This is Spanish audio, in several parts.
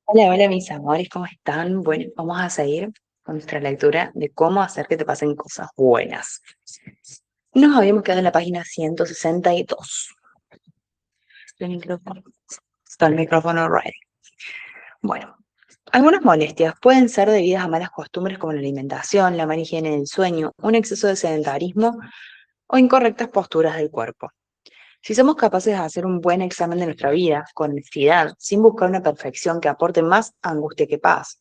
Hola, hola mis amores, ¿cómo están? Bueno, vamos a seguir con nuestra lectura de cómo hacer que te pasen cosas buenas. Nos habíamos quedado en la página 162. El micrófono. Está el micrófono ready. Bueno, algunas molestias pueden ser debidas a malas costumbres como la alimentación, la mala higiene del sueño, un exceso de sedentarismo o incorrectas posturas del cuerpo. Si somos capaces de hacer un buen examen de nuestra vida, con honestidad, sin buscar una perfección que aporte más angustia que paz,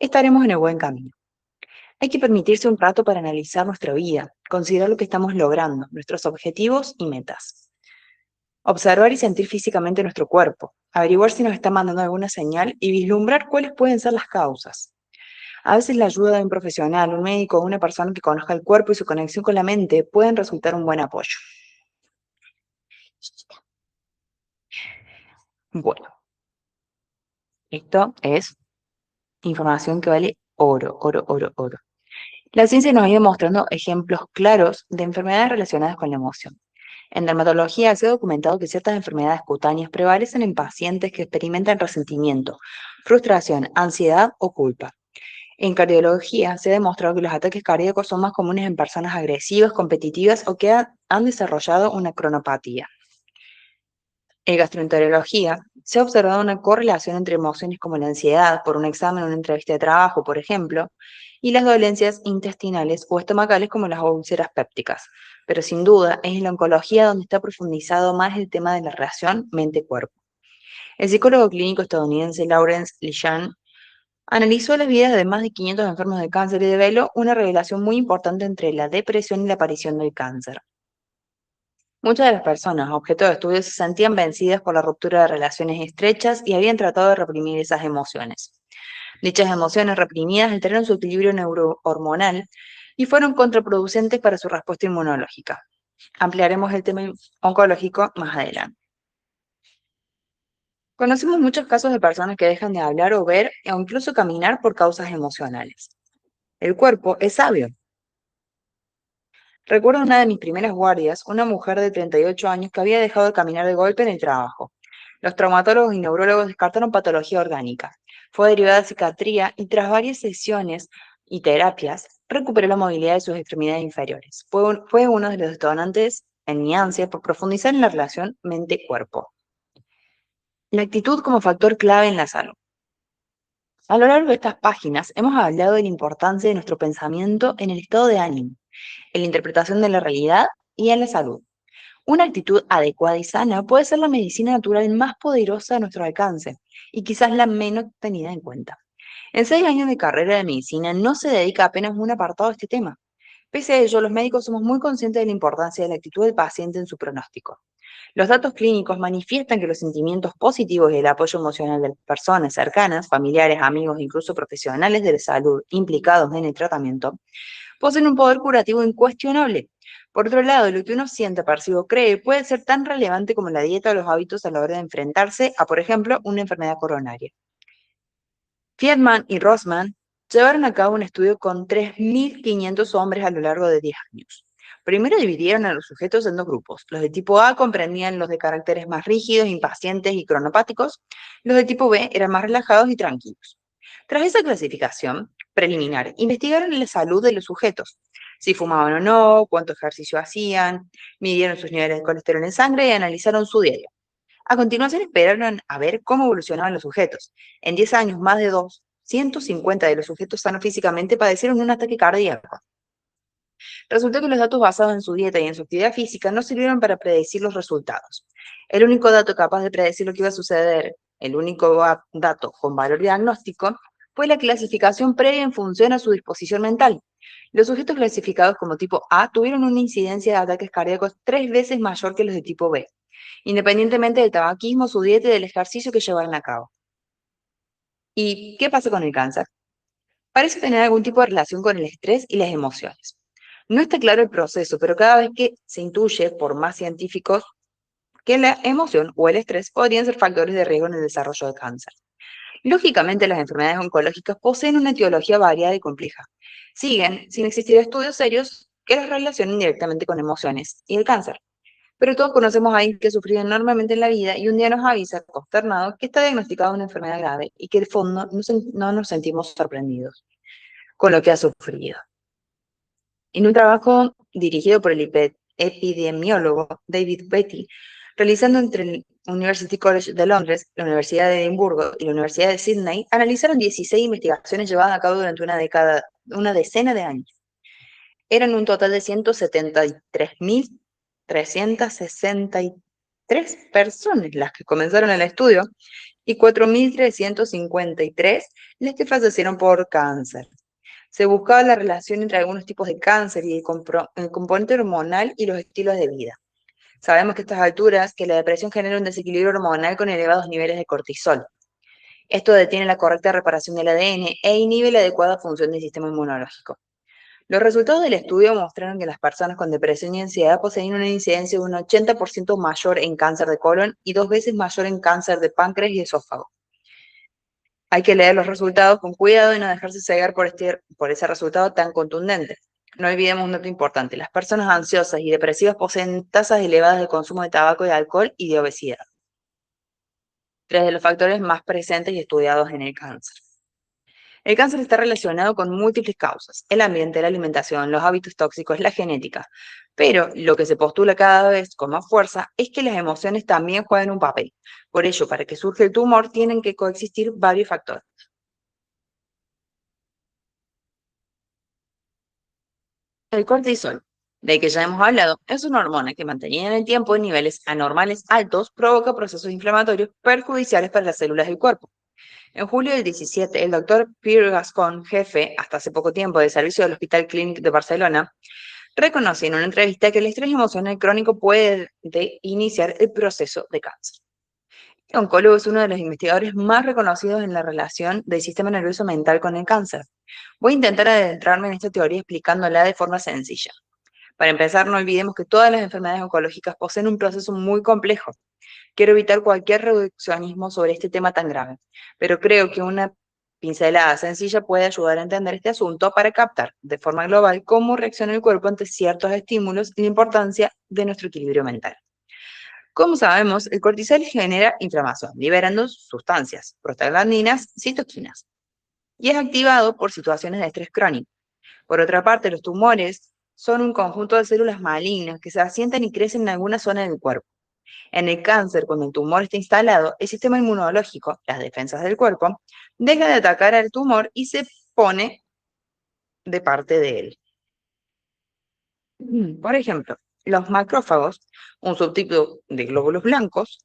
estaremos en el buen camino. Hay que permitirse un rato para analizar nuestra vida, considerar lo que estamos logrando, nuestros objetivos y metas. Observar y sentir físicamente nuestro cuerpo, averiguar si nos está mandando alguna señal y vislumbrar cuáles pueden ser las causas. A veces la ayuda de un profesional, un médico o una persona que conozca el cuerpo y su conexión con la mente pueden resultar un buen apoyo. Bueno, esto es información que vale oro, oro, oro, oro. La ciencia nos ha ido mostrando ejemplos claros de enfermedades relacionadas con la emoción. En dermatología se ha documentado que ciertas enfermedades cutáneas prevalecen en pacientes que experimentan resentimiento, frustración, ansiedad o culpa. En cardiología se ha demostrado que los ataques cardíacos son más comunes en personas agresivas, competitivas o que han desarrollado una cronopatía. En gastroenterología se ha observado una correlación entre emociones como la ansiedad por un examen o una entrevista de trabajo, por ejemplo, y las dolencias intestinales o estomacales como las úlceras pépticas. Pero sin duda es en la oncología donde está profundizado más el tema de la relación mente-cuerpo. El psicólogo clínico estadounidense Lawrence Lishan analizó las vidas de más de 500 enfermos de cáncer y develó una revelación muy importante entre la depresión y la aparición del cáncer. Muchas de las personas objeto de estudio se sentían vencidas por la ruptura de relaciones estrechas y habían tratado de reprimir esas emociones. Dichas emociones reprimidas alteraron su equilibrio neurohormonal y fueron contraproducentes para su respuesta inmunológica. Ampliaremos el tema oncológico más adelante. Conocemos muchos casos de personas que dejan de hablar o ver o incluso caminar por causas emocionales. El cuerpo es sabio. Recuerdo una de mis primeras guardias, una mujer de 38 años que había dejado de caminar de golpe en el trabajo. Los traumatólogos y neurólogos descartaron patología orgánica. Fue derivada a psiquiatría y tras varias sesiones y terapias, recuperó la movilidad de sus extremidades inferiores. Fue uno de los detonantes en mi ansia por profundizar en la relación mente-cuerpo. La actitud como factor clave en la salud. A lo largo de estas páginas hemos hablado de la importancia de nuestro pensamiento en el estado de ánimo, en la interpretación de la realidad y en la salud. Una actitud adecuada y sana puede ser la medicina natural más poderosa a nuestro alcance y quizás la menos tenida en cuenta. En 6 años de carrera de medicina no se dedica apenas un apartado a este tema. Pese a ello, los médicos somos muy conscientes de la importancia de la actitud del paciente en su pronóstico. Los datos clínicos manifiestan que los sentimientos positivos y el apoyo emocional de las personas cercanas, familiares, amigos e incluso profesionales de la salud implicados en el tratamiento poseen un poder curativo incuestionable. Por otro lado, lo que uno siente, percibe o cree puede ser tan relevante como la dieta o los hábitos a la hora de enfrentarse a, por ejemplo, una enfermedad coronaria. Friedman y Rossman llevaron a cabo un estudio con 3.500 hombres a lo largo de 10 años. Primero dividieron a los sujetos en dos grupos. Los de tipo A comprendían los de caracteres más rígidos, impacientes y cronopáticos. Los de tipo B eran más relajados y tranquilos. Tras esa clasificación preliminar, investigaron la salud de los sujetos, si fumaban o no, cuánto ejercicio hacían, midieron sus niveles de colesterol en sangre y analizaron su diario. A continuación esperaron a ver cómo evolucionaban los sujetos. En 10 años, más de 250 de los sujetos sanos físicamente padecieron un ataque cardíaco. Resultó que los datos basados en su dieta y en su actividad física no sirvieron para predecir los resultados. El único dato capaz de predecir lo que iba a suceder, el único dato con valor diagnóstico, fue la clasificación previa en función a su disposición mental. Los sujetos clasificados como tipo A tuvieron una incidencia de ataques cardíacos 3 veces mayor que los de tipo B, independientemente del tabaquismo, su dieta y del ejercicio que llevaran a cabo. ¿Y qué pasa con el cáncer? Parece tener algún tipo de relación con el estrés y las emociones. No está claro el proceso, pero cada vez que se intuye por más científicos que la emoción o el estrés podrían ser factores de riesgo en el desarrollo de cáncer. Lógicamente, las enfermedades oncológicas poseen una etiología variada y compleja. Siguen sin existir estudios serios que las relacionen directamente con emociones y el cáncer. pero todos conocemos a alguien que ha sufrido enormemente en la vida y un día nos avisa, consternado, que está diagnosticado de una enfermedad grave y que de fondo no nos sentimos sorprendidos con lo que ha sufrido. En un trabajo dirigido por el epidemiólogo David Beatty, realizando entre el University College de Londres, la Universidad de Edimburgo y la Universidad de Sydney, analizaron 16 investigaciones llevadas a cabo durante una decena de años. Eran un total de 173.363 personas las que comenzaron el estudio y 4.353 las que fallecieron por cáncer. Se buscaba la relación entre algunos tipos de cáncer y el componente hormonal y los estilos de vida. Sabemos que a estas alturas que la depresión genera un desequilibrio hormonal con elevados niveles de cortisol. Esto detiene la correcta reparación del ADN e inhibe la adecuada función del sistema inmunológico. Los resultados del estudio mostraron que las personas con depresión y ansiedad poseen una incidencia de un 80% mayor en cáncer de colon y 2 veces mayor en cáncer de páncreas y esófago. Hay que leer los resultados con cuidado y no dejarse cegar por ese resultado tan contundente. No olvidemos un dato importante: las personas ansiosas y depresivas poseen tasas elevadas de consumo de tabaco y alcohol y de obesidad, 3 de los factores más presentes y estudiados en el cáncer. El cáncer está relacionado con múltiples causas: el ambiente, la alimentación, los hábitos tóxicos, la genética. Pero lo que se postula cada vez con más fuerza es que las emociones también juegan un papel. Por ello, para que surja el tumor, tienen que coexistir varios factores. El cortisol, del que ya hemos hablado, es una hormona que mantenida en el tiempo en niveles anormales altos provoca procesos inflamatorios perjudiciales para las células del cuerpo. En julio del 17, el doctor Pierre Gascon, jefe hasta hace poco tiempo del servicio del Hospital Clínic de Barcelona, reconoció en una entrevista que el estrés emocional crónico puede iniciar el proceso de cáncer. El oncólogo es uno de los investigadores más reconocidos en la relación del sistema nervioso mental con el cáncer. Voy a intentar adentrarme en esta teoría explicándola de forma sencilla. Para empezar, no olvidemos que todas las enfermedades oncológicas poseen un proceso muy complejo. Quiero evitar cualquier reduccionismo sobre este tema tan grave, pero creo que una pincelada sencilla puede ayudar a entender este asunto para captar de forma global cómo reacciona el cuerpo ante ciertos estímulos y la importancia de nuestro equilibrio mental. Como sabemos, el cortisol genera inflamación, liberando sustancias, prostaglandinas, citoquinas, y es activado por situaciones de estrés crónico. Por otra parte, los tumores son un conjunto de células malignas que se asientan y crecen en alguna zona del cuerpo. En el cáncer, cuando el tumor está instalado, el sistema inmunológico, las defensas del cuerpo, deja de atacar al tumor y se pone de parte de él. Por ejemplo, los macrófagos, un subtipo de glóbulos blancos,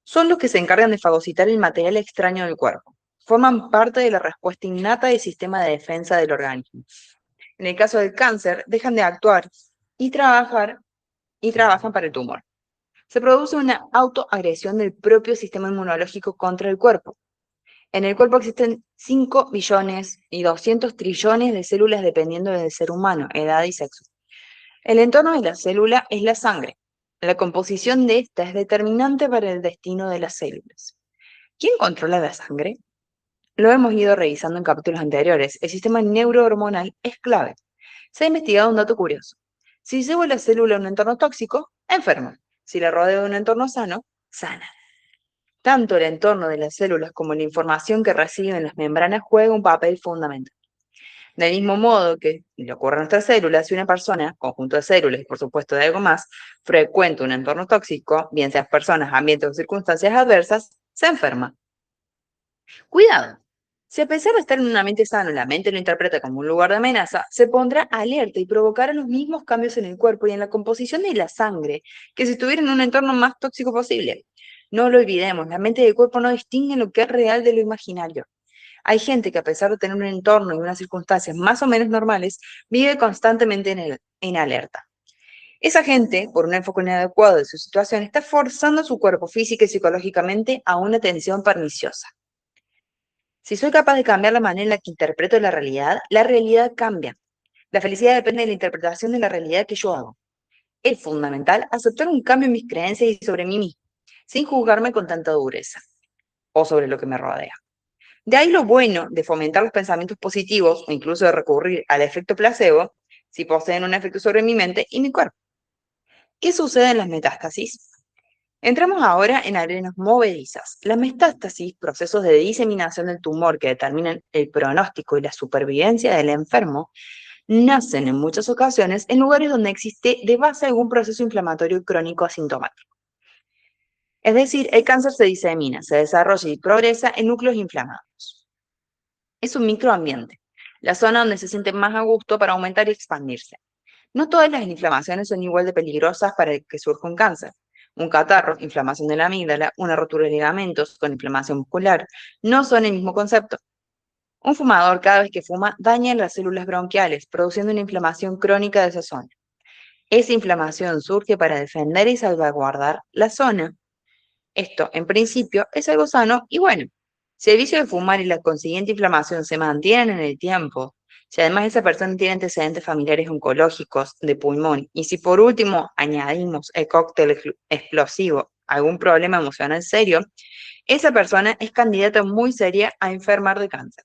son los que se encargan de fagocitar el material extraño del cuerpo. Forman parte de la respuesta innata del sistema de defensa del organismo. En el caso del cáncer, dejan de actuar y trabajan para el tumor. Se produce una autoagresión del propio sistema inmunológico contra el cuerpo. En el cuerpo existen 5 billones y 200 trillones de células dependiendo del ser humano, edad y sexo. El entorno de la célula es la sangre. La composición de esta es determinante para el destino de las células. ¿Quién controla la sangre? Lo hemos ido revisando en capítulos anteriores. El sistema neurohormonal es clave. Se ha investigado un dato curioso. Si llevo la célula a un entorno tóxico, enferma. Si la rodeo de un entorno sano, sana. Tanto el entorno de las células como la información que reciben las membranas juega un papel fundamental. Del mismo modo que le ocurre a nuestras células, si una persona, conjunto de células y por supuesto de algo más, frecuenta un entorno tóxico, bien sean personas, ambientes o circunstancias adversas, se enferma. Cuidado. Si a pesar de estar en un ambiente sano, la mente lo interpreta como un lugar de amenaza, se pondrá alerta y provocará los mismos cambios en el cuerpo y en la composición de la sangre que si estuviera en un entorno más tóxico posible. No lo olvidemos, la mente y el cuerpo no distinguen lo que es real de lo imaginario. Hay gente que a pesar de tener un entorno y unas circunstancias más o menos normales, vive constantemente en alerta. Esa gente, por un enfoque inadecuado de su situación, está forzando su cuerpo física y psicológicamente a una tensión perniciosa. Si soy capaz de cambiar la manera en la que interpreto la realidad cambia. La felicidad depende de la interpretación de la realidad que yo hago. Es fundamental aceptar un cambio en mis creencias y sobre mí mismo, sin juzgarme con tanta dureza, o sobre lo que me rodea. De ahí lo bueno de fomentar los pensamientos positivos o incluso de recurrir al efecto placebo, si poseen un efecto sobre mi mente y mi cuerpo. ¿Qué sucede en las metástasis? Entramos ahora en arenas movedizas. La metástasis, procesos de diseminación del tumor que determinan el pronóstico y la supervivencia del enfermo, nacen en muchas ocasiones en lugares donde existe de base algún proceso inflamatorio crónico asintomático. Es decir, el cáncer se disemina, se desarrolla y progresa en núcleos inflamados. Es un microambiente, la zona donde se siente más a gusto para aumentar y expandirse. No todas las inflamaciones son igual de peligrosas para que surja un cáncer. Un catarro, inflamación de la amígdala, una rotura de ligamentos con inflamación muscular, no son el mismo concepto. Un fumador cada vez que fuma daña las células bronquiales, produciendo una inflamación crónica de esa zona. Esa inflamación surge para defender y salvaguardar la zona. Esto, en principio, es algo sano y bueno. Si el vicio de fumar y la consiguiente inflamación se mantienen en el tiempo, si además esa persona tiene antecedentes familiares oncológicos de pulmón y si por último añadimos el cóctel explosivo, algún problema emocional serio, esa persona es candidata muy seria a enfermar de cáncer.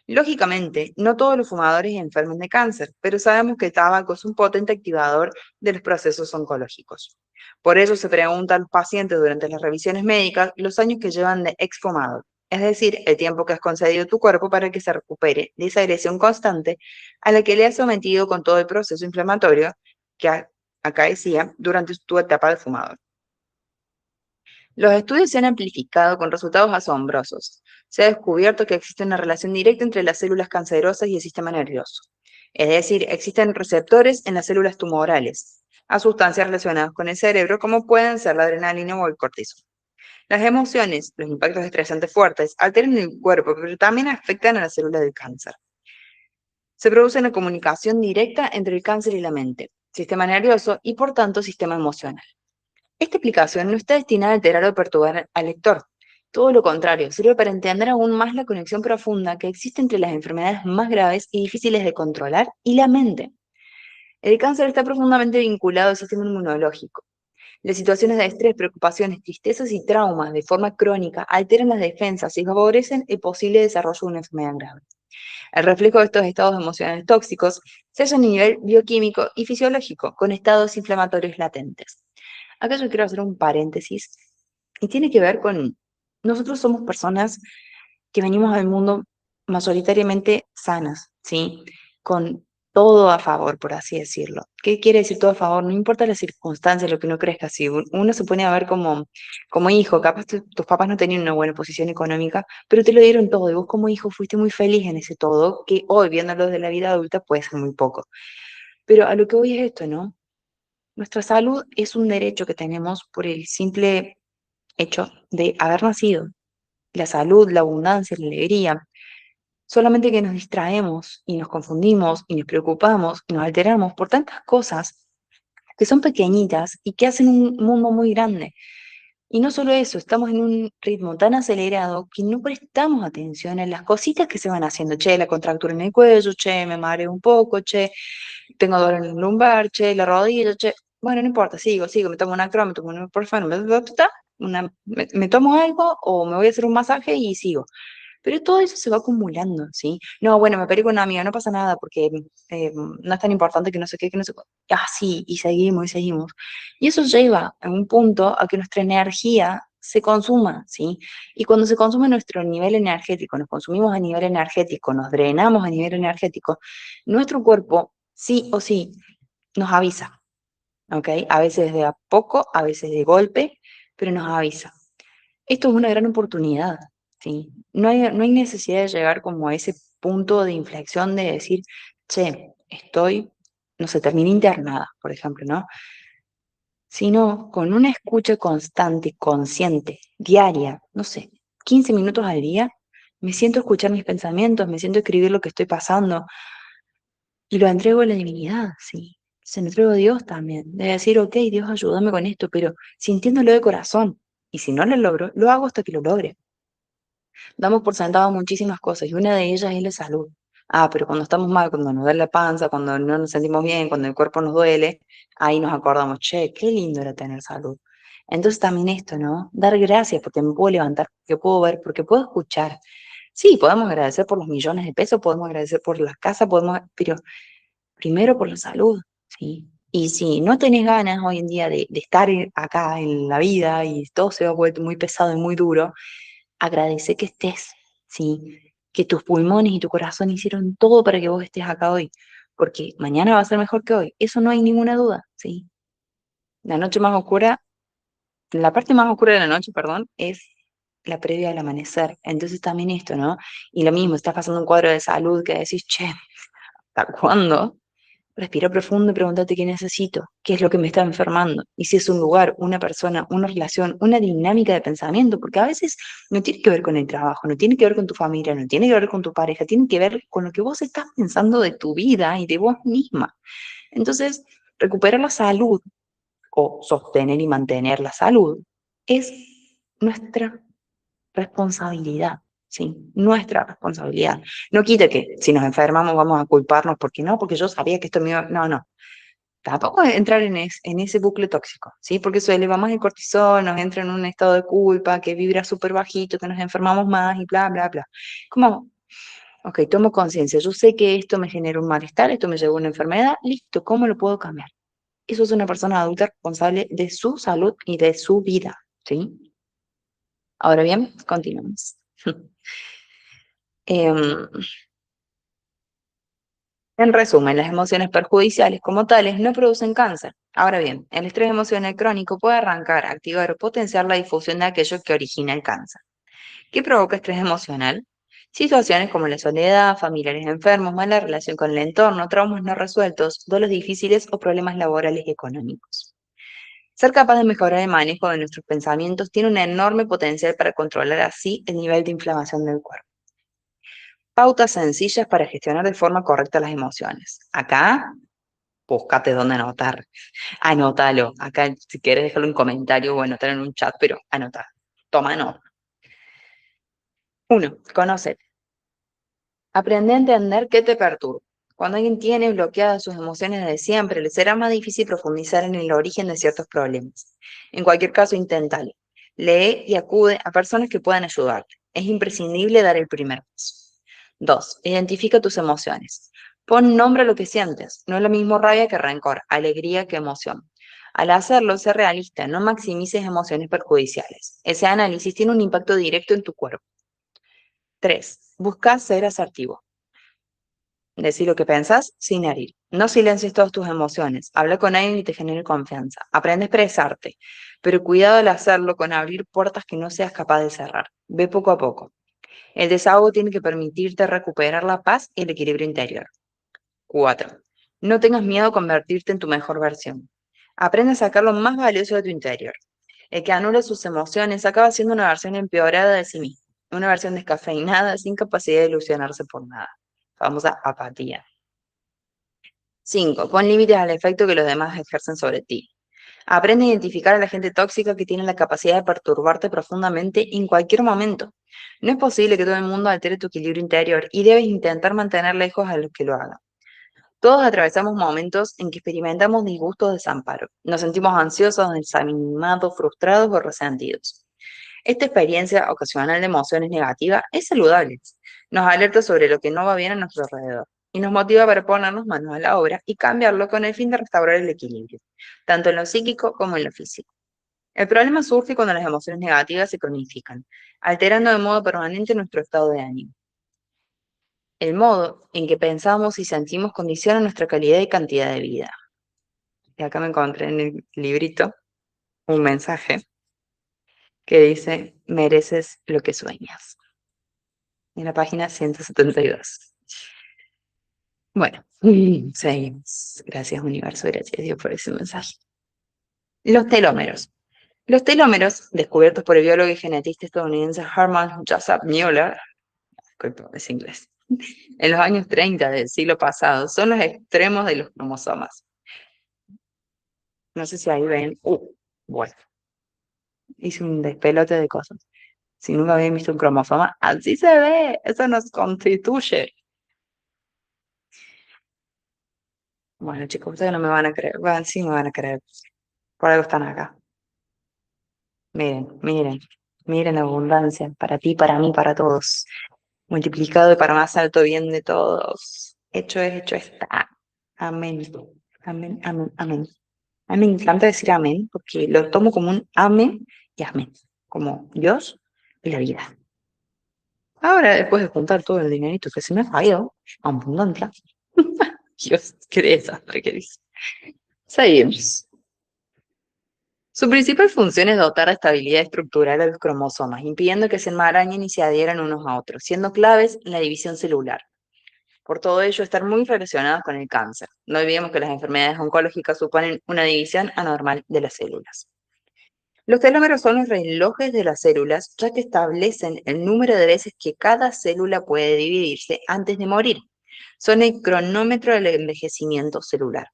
Lógicamente, no todos los fumadores enferman de cáncer, pero sabemos que el tabaco es un potente activador de los procesos oncológicos. Por eso se pregunta a los pacientes durante las revisiones médicas los años que llevan de exfumador, es decir, el tiempo que has concedido a tu cuerpo para que se recupere de esa agresión constante a la que le has sometido con todo el proceso inflamatorio que acaecía durante tu etapa de fumador. Los estudios se han amplificado con resultados asombrosos. Se ha descubierto que existe una relación directa entre las células cancerosas y el sistema nervioso. Es decir, existen receptores en las células tumorales a sustancias relacionadas con el cerebro como pueden ser la adrenalina o el cortisol. Las emociones, los impactos estresantes fuertes, alteran el cuerpo, pero también afectan a las células del cáncer. Se produce una comunicación directa entre el cáncer y la mente, sistema nervioso y por tanto sistema emocional. Esta explicación no está destinada a alterar o perturbar al lector. Todo lo contrario, sirve para entender aún más la conexión profunda que existe entre las enfermedades más graves y difíciles de controlar y la mente. El cáncer está profundamente vinculado al sistema inmunológico. Las situaciones de estrés, preocupaciones, tristezas y traumas de forma crónica alteran las defensas y favorecen el posible desarrollo de una enfermedad grave. El reflejo de estos estados emocionales tóxicos se halla a nivel bioquímico y fisiológico, con estados inflamatorios latentes. Acá yo quiero hacer un paréntesis y tiene que ver con, nosotros somos personas que venimos al mundo mayoritariamente sanas, ¿sí? Con todo a favor, por así decirlo. ¿Qué quiere decir todo a favor? No importa las circunstancias, lo que uno crezca, si uno se pone a ver como hijo, capaz tus papás no tenían una buena posición económica, pero te lo dieron todo y vos como hijo fuiste muy feliz en ese todo, que hoy viéndolo de la vida adulta puede ser muy poco. Pero a lo que voy es esto, ¿no? Nuestra salud es un derecho que tenemos por el simple hecho de haber nacido. La salud, la abundancia, la alegría. Solamente que nos distraemos y nos confundimos y nos preocupamos y nos alteramos por tantas cosas que son pequeñitas y que hacen un mundo muy grande. Y no solo eso, estamos en un ritmo tan acelerado que no prestamos atención a las cositas que se van haciendo. Che, la contractura en el cuello, che, me mareo un poco, che, tengo dolor en el lumbar, che, la rodilla, che. Bueno, no importa, sigo, me tomo una croma, me tomo un porfano, me tomo algo o me voy a hacer un masaje y sigo. Pero todo eso se va acumulando, ¿sí? No, bueno, me peleé con una amiga, no pasa nada porque no es tan importante que no sé qué, que no sé cuál. Ah, sí, y seguimos y seguimos. Y eso lleva a un punto a que nuestra energía se consuma, ¿sí? Y cuando se consume nuestro nivel energético, nos consumimos a nivel energético, nos drenamos a nivel energético, nuestro cuerpo sí o sí nos avisa, ¿ok? A veces de a poco, a veces de golpe, pero nos avisa. Esto es una gran oportunidad, ¿sí? No hay necesidad de llegar como a ese punto de inflexión de decir, che, estoy, no sé, terminé internada, por ejemplo, ¿no? Sino con una escucha constante, consciente, diaria, no sé, 15 minutos al día, me siento a escuchar mis pensamientos, me siento a escribir lo que estoy pasando y lo entrego a la divinidad, ¿sí? Se lo entrego a Dios también, de decir, ok, Dios, ayúdame con esto, pero sintiéndolo de corazón. Y si no lo logro, lo hago hasta que lo logre. Damos por sentado muchísimas cosas y una de ellas es la salud. Ah, pero cuando estamos mal, cuando nos duele la panza, cuando no nos sentimos bien, cuando el cuerpo nos duele, ahí nos acordamos, che, qué lindo era tener salud. Entonces también esto, ¿no? Dar gracias porque me puedo levantar, porque puedo ver, porque puedo escuchar. Sí, podemos agradecer por los millones de pesos, podemos agradecer por la casa, podemos, pero primero por la salud, ¿sí? Y si no tenés ganas hoy en día de estar acá en la vida y todo se va a volver muy pesado y muy duro, agradece que estés, ¿sí? Que tus pulmones y tu corazón hicieron todo para que vos estés acá hoy, porque mañana va a ser mejor que hoy, eso no hay ninguna duda, ¿sí? La noche más oscura, la parte más oscura de la noche, perdón, es la previa al amanecer. Entonces también esto, ¿no? Y lo mismo, estás pasando un cuadro de salud que decís, che, ¿hasta cuándo? Respira profundo y pregúntate qué necesito, qué es lo que me está enfermando. Y si es un lugar, una persona, una relación, una dinámica de pensamiento, porque a veces no tiene que ver con el trabajo, no tiene que ver con tu familia, no tiene que ver con tu pareja, tiene que ver con lo que vos estás pensando de tu vida y de vos misma. Entonces, recuperar la salud o sostener y mantener la salud es nuestra responsabilidad, ¿sí? Nuestra responsabilidad. No quita que si nos enfermamos vamos a culparnos porque no, porque yo sabía que esto me iba... No, no. Tampoco entrar en ese bucle tóxico, ¿sí? Porque eso eleva más el cortisol, nos entra en un estado de culpa que vibra súper bajito, que nos enfermamos más y bla, bla, bla. Como, ok, tomo conciencia, yo sé que esto me genera un malestar, esto me lleva a una enfermedad, listo, ¿cómo lo puedo cambiar? Eso es una persona adulta responsable de su salud y de su vida, ¿sí? Ahora bien, continuamos. Em, en resumen, las emociones perjudiciales como tales no producen cáncer. Ahora bien, el estrés emocional crónico puede arrancar, activar o potenciar la difusión de aquello que origina el cáncer. ¿Qué provoca estrés emocional? Situaciones como la soledad, familiares enfermos, mala relación con el entorno, traumas no resueltos, duelos difíciles o problemas laborales y económicos. Ser capaz de mejorar el manejo de nuestros pensamientos tiene un enorme potencial para controlar así el nivel de inflamación del cuerpo. Pautas sencillas para gestionar de forma correcta las emociones. Acá, búscate dónde anotar. Anótalo. Acá, si quieres dejarlo en comentario o anotar en un chat, pero anota. Toma nota. 1. Conócete. Aprende a entender qué te perturba. Cuando alguien tiene bloqueadas sus emociones desde siempre, le será más difícil profundizar en el origen de ciertos problemas. En cualquier caso, inténtalo. Lee y acude a personas que puedan ayudarte. Es imprescindible dar el primer paso. 2. Identifica tus emociones. Pon nombre a lo que sientes. No es lo mismo rabia que rencor, alegría que emoción. Al hacerlo, sé realista, no maximices emociones perjudiciales. Ese análisis tiene un impacto directo en tu cuerpo. 3. Busca ser asertivo. Decir lo que pensás sin herir. No silencies todas tus emociones. Habla con alguien que te genere confianza. Aprende a expresarte, pero cuidado al hacerlo con abrir puertas que no seas capaz de cerrar. Ve poco a poco. El desahogo tiene que permitirte recuperar la paz y el equilibrio interior. 4. No tengas miedo a convertirte en tu mejor versión. Aprende a sacar lo más valioso de tu interior. El que anula sus emociones acaba siendo una versión empeorada de sí mismo. Una versión descafeinada, sin capacidad de ilusionarse por nada. Famosa apatía. 5. Pon límites al efecto que los demás ejercen sobre ti. Aprende a identificar a la gente tóxica que tiene la capacidad de perturbarte profundamente en cualquier momento. No es posible que todo el mundo altere tu equilibrio interior y debes intentar mantener lejos a los que lo hagan. Todos atravesamos momentos en que experimentamos disgusto o desamparo. Nos sentimos ansiosos, desanimados, frustrados o resentidos. Esta experiencia ocasional de emociones negativas es saludable. Nos alerta sobre lo que no va bien a nuestro alrededor y nos motiva para ponernos manos a la obra y cambiarlo con el fin de restaurar el equilibrio, tanto en lo psíquico como en lo físico. El problema surge cuando las emociones negativas se cronifican, alterando de modo permanente nuestro estado de ánimo. El modo en que pensamos y sentimos condiciona nuestra calidad y cantidad de vida. Y acá me encontré en el librito un mensaje que dice, mereces lo que sueñas, en la página 172. Bueno, seguimos. Gracias, universo, gracias Dios por ese mensaje. Los telómeros. Los telómeros, descubiertos por el biólogo y genetista estadounidense Hermann Joseph Müller, disculpe, es inglés, en los años 30 del siglo pasado, son los extremos de los cromosomas. No sé si ahí ven. Bueno, hice un despelote de cosas. Si nunca habían visto un cromosoma, así se ve, eso nos constituye. Bueno, chicos, ustedes no me van a creer. Bueno, sí me van a creer. Por algo están acá. Miren, miren, miren la abundancia para ti, para mí, para todos. Multiplicado y para más alto bien de todos. Hecho es, hecho está. Amén. Amén, amén, amén. A mí me encanta decir amén porque lo tomo como un amén y amén, como Dios y la vida. Ahora, después de juntar todo el dinerito que se me ha caído, abundancia, Dios, qué desastre que dice. Seguimos. Su principal función es dotar de estabilidad estructural a los cromosomas, impidiendo que se enmarañen y se adhieran unos a otros, siendo claves en la división celular. Por todo ello, están muy relacionados con el cáncer. No olvidemos que las enfermedades oncológicas suponen una división anormal de las células. Los telómeros son los relojes de las células, ya que establecen el número de veces que cada célula puede dividirse antes de morir. Son el cronómetro del envejecimiento celular.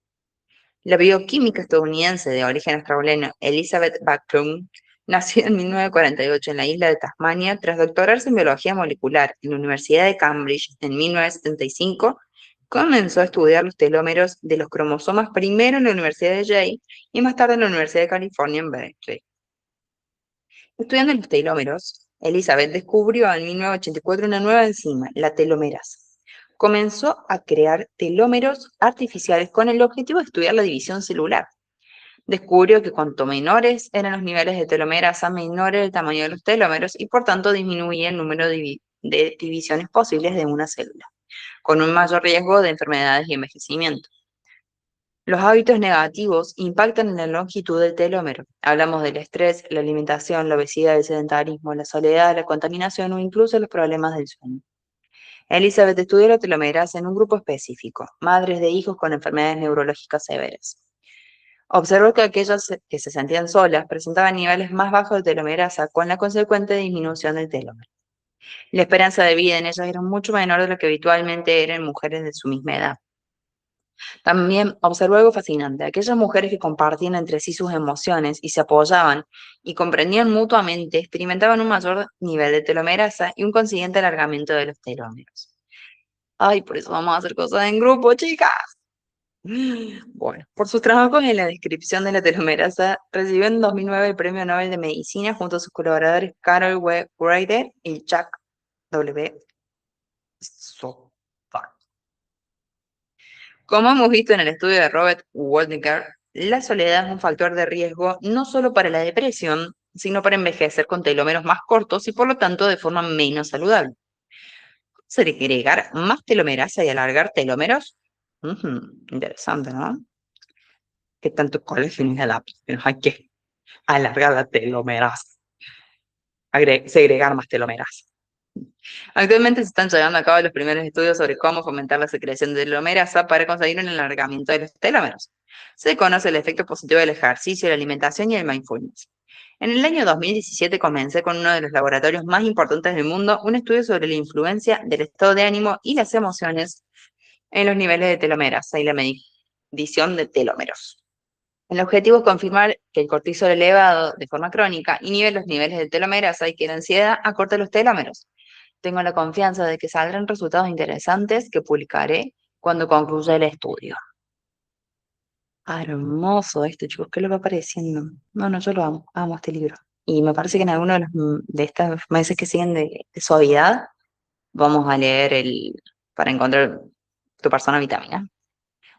La bioquímica estadounidense de origen australiano Elizabeth Backlund nació en 1948 en la isla de Tasmania tras doctorarse en biología molecular en la Universidad de Cambridge en 1975. Comenzó a estudiar los telómeros de los cromosomas primero en la Universidad de Yale y más tarde en la Universidad de California en Berkeley. Estudiando los telómeros, Elizabeth descubrió en 1984 una nueva enzima, la telomerasa. Comenzó a crear telómeros artificiales con el objetivo de estudiar la división celular. Descubrió que cuanto menores eran los niveles de telomerasa, menor era el tamaño de los telómeros y por tanto disminuía el número de divisiones posibles de una célula, con un mayor riesgo de enfermedades y envejecimiento. Los hábitos negativos impactan en la longitud del telómero. Hablamos del estrés, la alimentación, la obesidad, el sedentarismo, la soledad, la contaminación o incluso los problemas del sueño. Elizabeth estudió la telomerasa en un grupo específico, madres de hijos con enfermedades neurológicas severas. Observó que aquellas que se sentían solas presentaban niveles más bajos de telomerasa con la consecuente disminución del telómero. La esperanza de vida en ellas era mucho menor de lo que habitualmente era en mujeres de su misma edad. También observó algo fascinante: aquellas mujeres que compartían entre sí sus emociones y se apoyaban y comprendían mutuamente experimentaban un mayor nivel de telomerasa y un consiguiente alargamiento de los telómeros. Ay, por eso vamos a hacer cosas en grupo, chicas. Bueno, por sus trabajos en la descripción de la telomerasa, recibió en 2009 el Premio Nobel de Medicina junto a sus colaboradores Carol W. Ryder y Jack W. Szostak. Como hemos visto en el estudio de Robert Waldinger, la soledad es un factor de riesgo no solo para la depresión, sino para envejecer con telómeros más cortos y por lo tanto de forma menos saludable. ¿Segregar más telomerasa y alargar telómeros? Interesante, ¿no? ¿Qué tanto colágeno es adaptación? Hay que alargar la telomerasa, segregar más telomeras. Actualmente se están llevando a cabo los primeros estudios sobre cómo fomentar la secreción de telomerasa para conseguir un alargamiento de los telómeros. Se conoce el efecto positivo del ejercicio, la alimentación y el mindfulness. En el año 2017 comencé con uno de los laboratorios más importantes del mundo un estudio sobre la influencia del estado de ánimo y las emociones en los niveles de telomerasa y la medición de telómeros. El objetivo es confirmar que el cortisol elevado de forma crónica inhibe los niveles de telomerasa y que la ansiedad acorta los telómeros. Tengo la confianza de que saldrán resultados interesantes que publicaré cuando concluya el estudio. Hermoso esto, chicos, ¿qué les va pareciendo? No, no, yo lo amo, amo este libro. Y me parece que en alguno de, de estos meses que siguen de suavidad, vamos a leer para encontrar tu persona vitamina.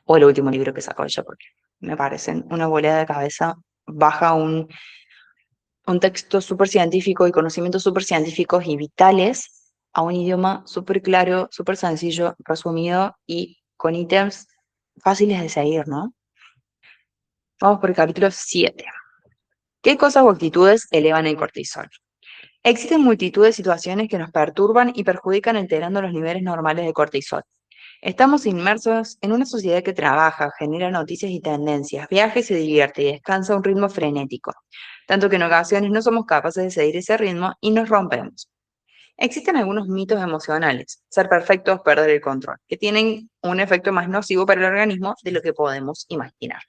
O el último libro que sacó ella, porque me parecen una volada de cabeza. Baja un texto súper científico y conocimientos súper científicos y vitales a un idioma súper claro, súper sencillo, resumido y con ítems fáciles de seguir, ¿no? Vamos por el capítulo 7. ¿Qué cosas o actitudes elevan el cortisol? Existen multitud de situaciones que nos perturban y perjudican alterando los niveles normales de cortisol. Estamos inmersos en una sociedad que trabaja, genera noticias y tendencias, viaja y se divierte y descansa a un ritmo frenético, tanto que en ocasiones no somos capaces de seguir ese ritmo y nos rompemos. Existen algunos mitos emocionales, ser perfectos, perder el control, que tienen un efecto más nocivo para el organismo de lo que podemos imaginar.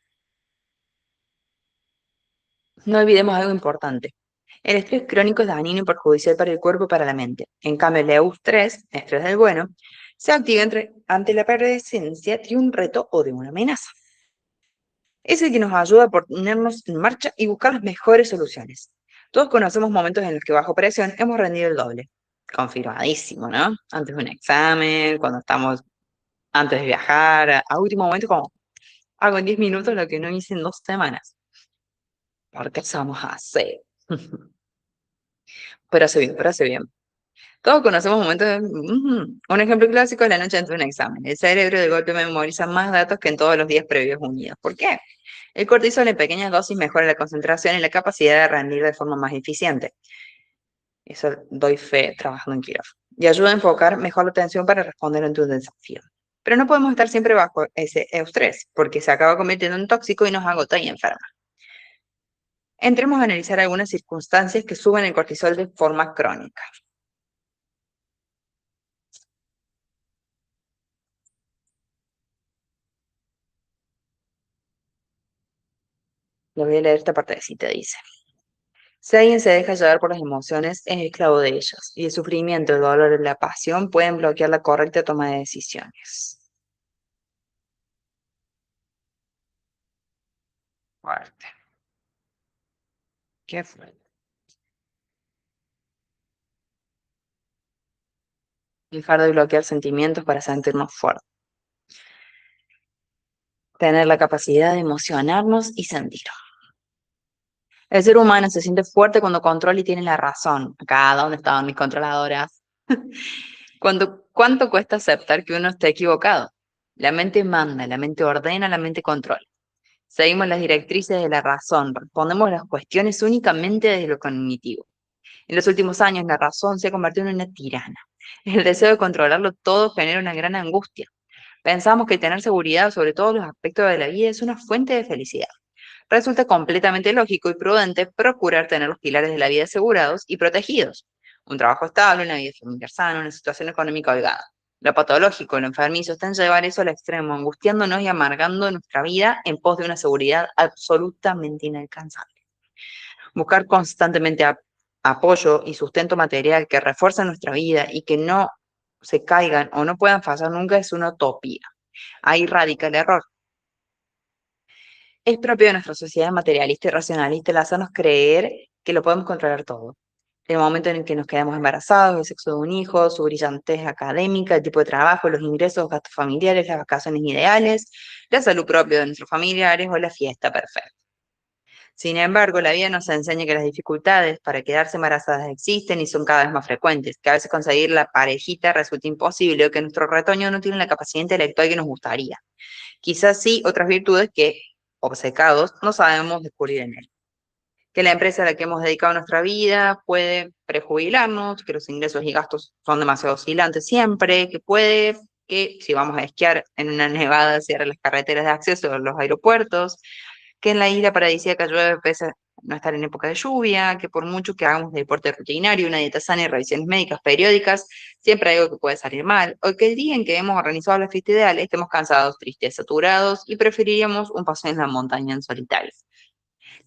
No olvidemos algo importante. El estrés crónico es dañino y perjudicial para el cuerpo y para la mente. En cambio, el estrés, estrés del bueno, se activa ante la presencia de un reto o de una amenaza. Es el que nos ayuda a ponernos en marcha y buscar las mejores soluciones. Todos conocemos momentos en los que bajo presión hemos rendido el doble. Confirmadísimo, ¿no? Antes de un examen, cuando estamos antes de viajar, a último momento, como Hago en 10 minutos lo que no hice en 2 semanas. ¿Por qué somos así? Pero hace bien, pero hace bien. Todos conocemos momentos de... Un ejemplo clásico es la noche antes de un examen. El cerebro de golpe memoriza más datos que en todos los días previos unidos. ¿Por qué? El cortisol en pequeñas dosis mejora la concentración y la capacidad de rendir de forma más eficiente. Eso doy fe trabajando en quirófano. Y ayuda a enfocar mejor la atención para responder ante un desafío. Pero no podemos estar siempre bajo ese estrés, porque se acaba convirtiendo en tóxico y nos agota y enferma. Entremos a analizar algunas circunstancias que suben el cortisol de forma crónica. Le voy a leer esta partecita, dice. Si alguien se deja llevar por las emociones, es esclavo de ellas, y el sufrimiento, el dolor y la pasión pueden bloquear la correcta toma de decisiones. Fuerte. ¿Qué fue? Dejar de bloquear sentimientos para sentirnos fuertes. Tener la capacidad de emocionarnos y sentir. El ser humano se siente fuerte cuando controla y tiene la razón. Acá, ¿dónde estaban mis controladoras? ¿Cuánto cuesta aceptar que uno esté equivocado? La mente manda, la mente ordena, la mente controla. Seguimos las directrices de la razón, respondemos las cuestiones únicamente desde lo cognitivo. En los últimos años, la razón se ha convertido en una tirana. El deseo de controlarlo todo genera una gran angustia. Pensamos que tener seguridad sobre todos los aspectos de la vida es una fuente de felicidad. Resulta completamente lógico y prudente procurar tener los pilares de la vida asegurados y protegidos. Un trabajo estable, una vida familiar sana, una situación económica holgada. Lo patológico, lo enfermizo, está en llevar eso al extremo, angustiándonos y amargando nuestra vida en pos de una seguridad absolutamente inalcanzable. Buscar constantemente apoyo y sustento material que refuercen nuestra vida y que no se caigan o no puedan fallar nunca es una utopía. Ahí radica el error. Es propio de nuestra sociedad materialista y racionalista el hacernos creer que lo podemos controlar todo. El momento en el que nos quedamos embarazados, el sexo de un hijo, su brillantez académica, el tipo de trabajo, los ingresos, los gastos familiares, las vacaciones ideales, la salud propia de nuestros familiares o la fiesta perfecta. Sin embargo, la vida nos enseña que las dificultades para quedarse embarazadas existen y son cada vez más frecuentes, que a veces conseguir la parejita resulta imposible o que nuestro retoño no tiene la capacidad intelectual que nos gustaría. Quizás sí otras virtudes que, obcecados, no sabemos descubrir en él. Que la empresa a la que hemos dedicado nuestra vida puede prejubilarnos, que los ingresos y gastos son demasiado oscilantes siempre, que puede que si vamos a esquiar en una nevada cierre las carreteras de acceso a los aeropuertos, que en la isla paradisíaca llueve pese a no estar en época de lluvia, que por mucho que hagamos deporte rutinario, una dieta sana y revisiones médicas periódicas, siempre hay algo que puede salir mal, o que el día en que hemos organizado la fiesta ideal estemos cansados, tristes, saturados y preferiríamos un paseo en la montaña en solitario.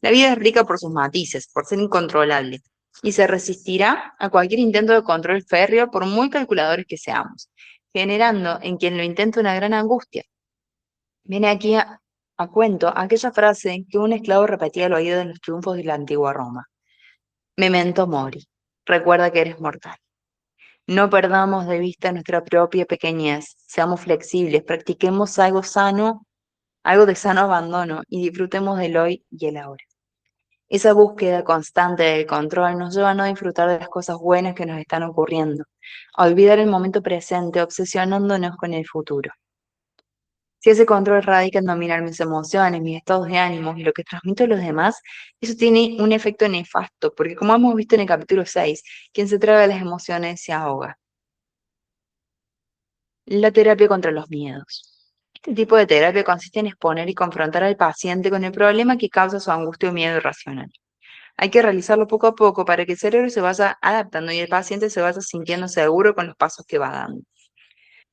La vida es rica por sus matices, por ser incontrolable, y se resistirá a cualquier intento de control férreo por muy calculadores que seamos, generando en quien lo intenta una gran angustia. Viene aquí a cuento aquella frase que un esclavo repetía al oído de los triunfos de la antigua Roma. Memento mori, recuerda que eres mortal. No perdamos de vista nuestra propia pequeñez, seamos flexibles, practiquemos algo sano, algo de sano abandono y disfrutemos del hoy y el ahora. Esa búsqueda constante del control nos lleva a no disfrutar de las cosas buenas que nos están ocurriendo, a olvidar el momento presente, obsesionándonos con el futuro. Si ese control radica en dominar mis emociones, mis estados de ánimo y lo que transmito a los demás, eso tiene un efecto nefasto, porque como hemos visto en el capítulo 6, quien se traga las emociones se ahoga. La terapia contra los miedos. Este tipo de terapia consiste en exponer y confrontar al paciente con el problema que causa su angustia o miedo irracional. Hay que realizarlo poco a poco para que el cerebro se vaya adaptando y el paciente se vaya sintiendo seguro con los pasos que va dando.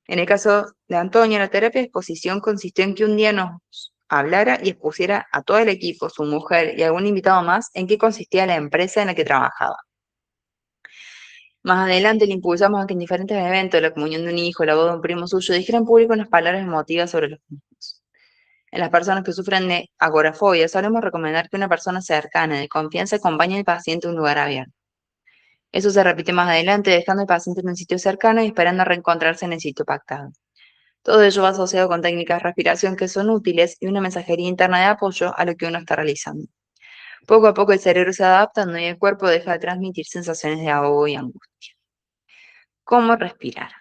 En el caso de Antonio, la terapia de exposición consistió en que un día nos hablara y expusiera a todo el equipo, su mujer y algún invitado más en qué consistía la empresa en la que trabajaba. Más adelante le impulsamos a que en diferentes eventos, la comunión de un hijo, la boda de un primo suyo, dijera en público unas palabras emotivas sobre los mismos. En las personas que sufren de agorafobia, solemos recomendar que una persona cercana, de confianza, acompañe al paciente a un lugar abierto. Eso se repite más adelante, dejando al paciente en un sitio cercano y esperando a reencontrarse en el sitio pactado. Todo ello va asociado con técnicas de respiración que son útiles y una mensajería interna de apoyo a lo que uno está realizando. Poco a poco el cerebro se adapta y el cuerpo deja de transmitir sensaciones de ahogo y angustia. ¿Cómo respirar?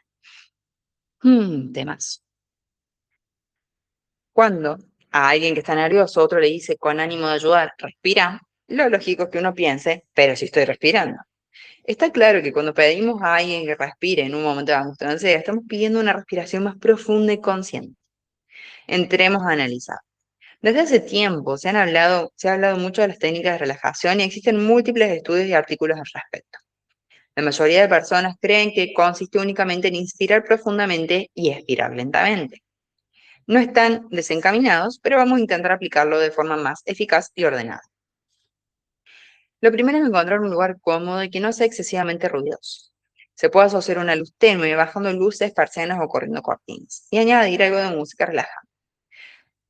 Temas. Cuando a alguien que está nervioso otro le dice con ánimo de ayudar, respira, lo lógico es que uno piense, pero si estoy respirando. Está claro que cuando pedimos a alguien que respire en un momento de angustia o ansiedad, estamos pidiendo una respiración más profunda y consciente. Entremos a analizar. Desde hace tiempo se ha hablado mucho de las técnicas de relajación y existen múltiples estudios y artículos al respecto. La mayoría de personas creen que consiste únicamente en inspirar profundamente y expirar lentamente. No están desencaminados, pero vamos a intentar aplicarlo de forma más eficaz y ordenada. Lo primero es encontrar un lugar cómodo y que no sea excesivamente ruidoso. Se puede asociar una luz tenue, bajando luces, persianas o corriendo cortinas, y añadir algo de música relajante.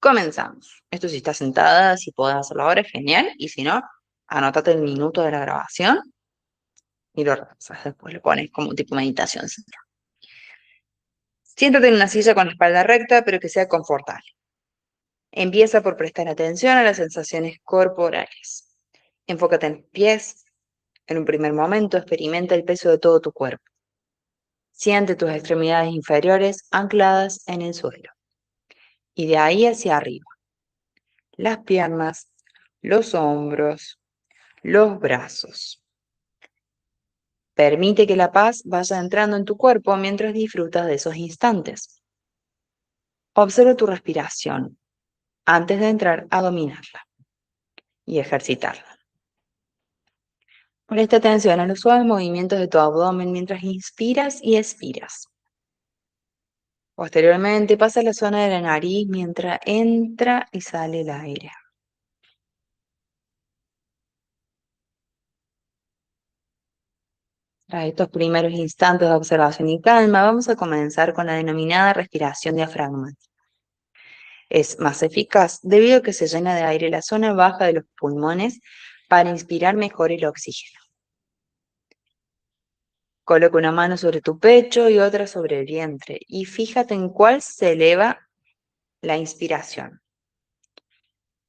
Comenzamos. Esto si estás sentada, si podés hacerlo ahora, es genial, y si no, anótate el minuto de la grabación y lo repasas. Después lo pones como tipo meditación. Siéntate en una silla con la espalda recta, pero que sea confortable. Empieza por prestar atención a las sensaciones corporales. Enfócate en los pies. En un primer momento, experimenta el peso de todo tu cuerpo. Siente tus extremidades inferiores ancladas en el suelo. Y de ahí hacia arriba. Las piernas, los hombros, los brazos. Permite que la paz vaya entrando en tu cuerpo mientras disfrutas de esos instantes. Observa tu respiración antes de entrar a dominarla y ejercitarla. Presta atención a los suaves movimientos de tu abdomen mientras inspiras y expiras. Posteriormente pasa a la zona de la nariz mientras entra y sale el aire. Tras estos primeros instantes de observación y calma, vamos a comenzar con la denominada respiración diafragmática. Es más eficaz debido a que se llena de aire la zona baja de los pulmones para inspirar mejor el oxígeno. Coloca una mano sobre tu pecho y otra sobre el vientre y fíjate en cuál se eleva la inspiración.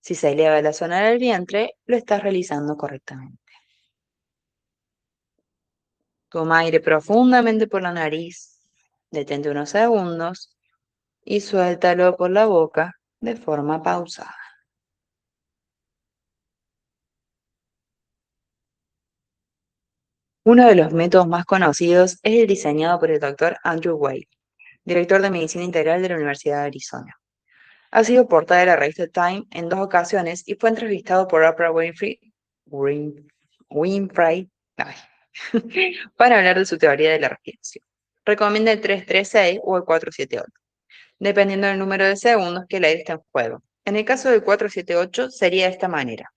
Si se eleva la zona del vientre, lo estás realizando correctamente. Toma aire profundamente por la nariz, detente unos segundos y suéltalo por la boca de forma pausada. Uno de los métodos más conocidos es el diseñado por el Dr. Andrew Weil, director de Medicina Integral de la Universidad de Arizona. Ha sido portada de la revista Time en 2 ocasiones y fue entrevistado por Oprah Winfrey ay, para hablar de su teoría de la respiración. Recomienda el 3-3-6 o el 4-7-8, dependiendo del número de segundos que el aire está en juego. En el caso del 4-7-8 sería de esta manera.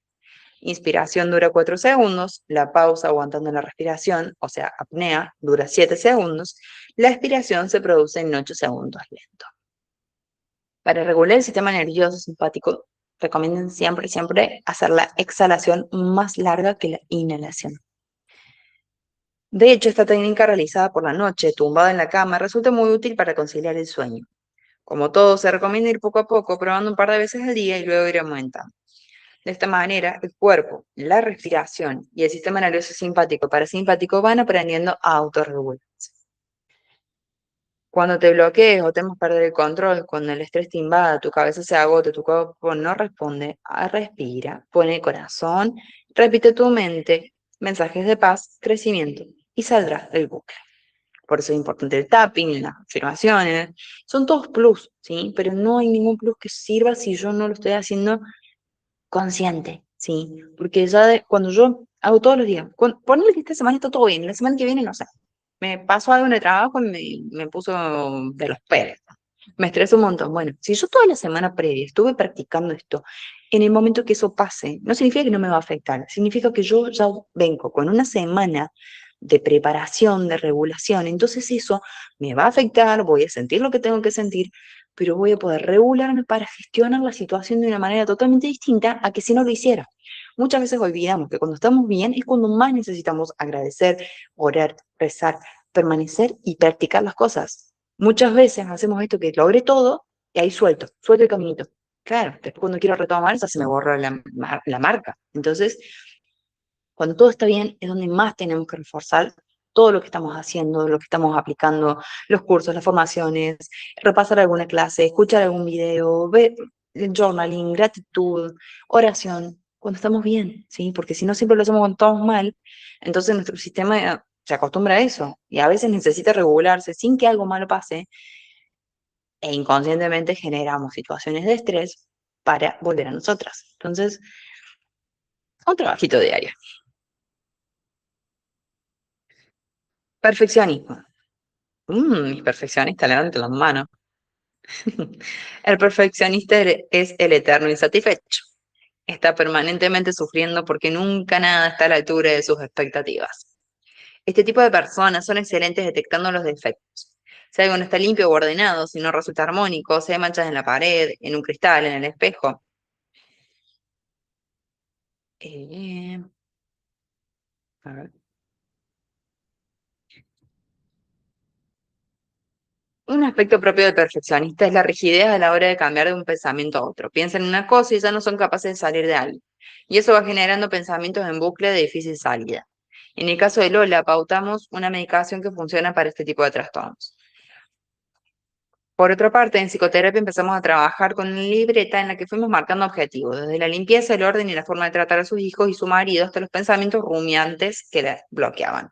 Inspiración dura 4 segundos, la pausa aguantando la respiración, o sea, apnea, dura 7 segundos, la expiración se produce en 8 segundos lento. Para regular el sistema nervioso simpático, recomiendan siempre hacer la exhalación más larga que la inhalación. De hecho, esta técnica realizada por la noche, tumbada en la cama, resulta muy útil para conciliar el sueño. Como todo, se recomienda ir poco a poco, probando un par de veces al día y luego ir aumentando. De esta manera, el cuerpo, la respiración y el sistema nervioso simpático y parasimpático van aprendiendo a autorregularse. Cuando te bloquees o temas perder el control, cuando el estrés te invada, tu cabeza se agote, tu cuerpo no responde, respira, pone el corazón, repite tu mente, mensajes de paz, crecimiento y saldrás del bucle. Por eso es importante el tapping, las afirmaciones, son todos plus, ¿sí? Pero no hay ningún plus que sirva si yo no lo estoy haciendo consciente, ¿sí? Porque cuando yo hago todos los días, ponle que esta semana está todo bien, la semana que viene no sé, me pasó algo en el trabajo y me puso de los pelos, me estreso un montón. Bueno, si yo toda la semana previa estuve practicando esto, en el momento que eso pase, no significa que no me va a afectar, significa que yo ya vengo con una semana de preparación, de regulación, entonces eso me va a afectar, voy a sentir lo que tengo que sentir, pero voy a poder regularme para gestionar la situación de una manera totalmente distinta a que si no lo hiciera. Muchas veces olvidamos que cuando estamos bien es cuando más necesitamos agradecer, orar, rezar, permanecer y practicar las cosas. Muchas veces hacemos esto que logré todo y ahí suelto el caminito. Claro, después cuando quiero retomar, esa se me borra la marca. Entonces, cuando todo está bien, es donde más tenemos que reforzar todo lo que estamos haciendo, lo que estamos aplicando, los cursos, las formaciones, repasar alguna clase, escuchar algún video, ver journaling, gratitud, oración, cuando estamos bien, ¿sí? Porque si no siempre lo hacemos cuando estamos mal, entonces nuestro sistema se acostumbra a eso y a veces necesita regularse sin que algo malo pase e inconscientemente generamos situaciones de estrés para volver a nosotras. Entonces, un trabajito diario. Perfeccionismo. Mi perfeccionista, levante las manos. El perfeccionista es el eterno insatisfecho. Está permanentemente sufriendo porque nunca nada está a la altura de sus expectativas. Este tipo de personas son excelentes detectando los defectos. Si algo no está limpio o ordenado, si no resulta armónico, si hay manchas en la pared, en un cristal, en el espejo. Eh, a ver. Un aspecto propio del perfeccionista es la rigidez a la hora de cambiar de un pensamiento a otro. Piensan en una cosa y ya no son capaces de salir de algo. Y eso va generando pensamientos en bucle de difícil salida. En el caso de Lola, pautamos una medicación que funciona para este tipo de trastornos. Por otra parte, en psicoterapia empezamos a trabajar con una libreta en la que fuimos marcando objetivos, desde la limpieza, el orden y la forma de tratar a sus hijos y su marido hasta los pensamientos rumiantes que la bloqueaban.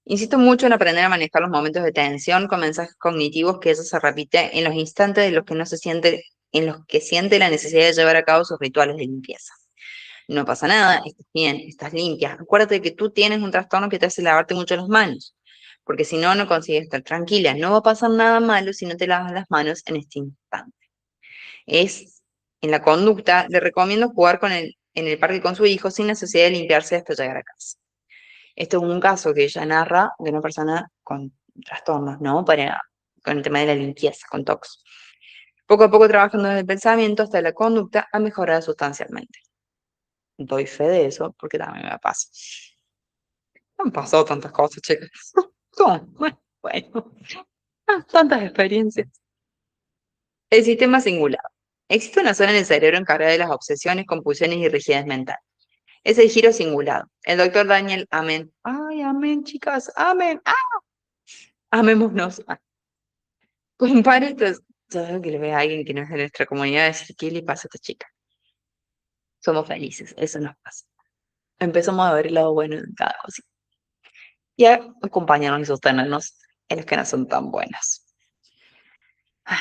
Insisto mucho en aprender a manejar los momentos de tensión con mensajes cognitivos que eso se repite en los instantes de los que no se siente, en los que siente la necesidad de llevar a cabo sus rituales de limpieza. No pasa nada, estás bien, estás limpia. Acuérdate que tú tienes un trastorno que te hace lavarte mucho las manos, porque si no, no consigues estar tranquila. No va a pasar nada malo si no te lavas las manos en este instante. Es en la conducta, le recomiendo jugar en el parque con su hijo sin necesidad de limpiarse hasta llegar a casa. Esto es un caso que ella narra de una persona con trastornos, ¿no? Con el tema de la limpieza, con TOC. Poco a poco trabajando desde el pensamiento hasta la conducta ha mejorado sustancialmente. Doy fe de eso porque también me pasa. Han pasado tantas cosas, chicas. ¿Cómo? Bueno, tantas experiencias. El sistema cingulado. Existe una zona en el cerebro encargada de las obsesiones, compulsiones y rigidez mental. Es el giro cingulado. El doctor Daniel Amen. Ay, amén, chicas, amén. Amémonos. Compare esto. Todo que le vea a alguien que no es de nuestra comunidad decir, ¿qué le pasa a esta chica? Somos felices, eso nos pasa. Empezamos a ver el lado bueno de cada cosa. Y a acompañarnos y sostenernos en las que no son tan buenas. Ay.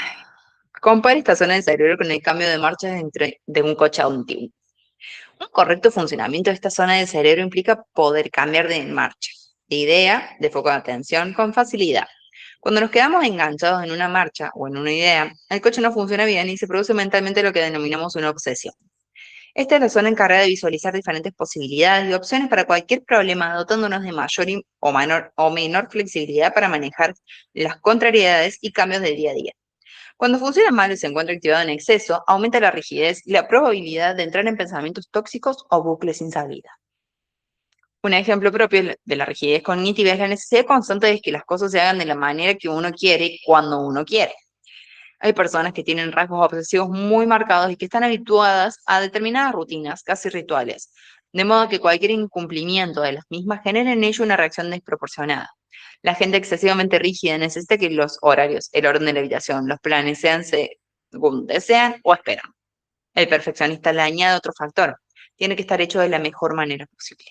Compare esta zona del cerebro con el cambio de marcha de un coche a un Tiguan. Un correcto funcionamiento de esta zona del cerebro implica poder cambiar de marcha, de idea, de foco de atención con facilidad. Cuando nos quedamos enganchados en una marcha o en una idea, el coche no funciona bien y se produce mentalmente lo que denominamos una obsesión. Esta es la zona encargada de visualizar diferentes posibilidades y opciones para cualquier problema, dotándonos de mayor o menor flexibilidad para manejar las contrariedades y cambios del día a día. Cuando funciona mal y se encuentra activado en exceso, aumenta la rigidez y la probabilidad de entrar en pensamientos tóxicos o bucles sin salida. Un ejemplo propio de la rigidez cognitiva es la necesidad constante de que las cosas se hagan de la manera que uno quiere, cuando uno quiere. Hay personas que tienen rasgos obsesivos muy marcados y que están habituadas a determinadas rutinas, casi rituales, de modo que cualquier incumplimiento de las mismas genera en ello una reacción desproporcionada. La gente excesivamente rígida necesita que los horarios, el orden de la habitación, los planes sean según desean o esperan. El perfeccionista le añade otro factor. Tiene que estar hecho de la mejor manera posible.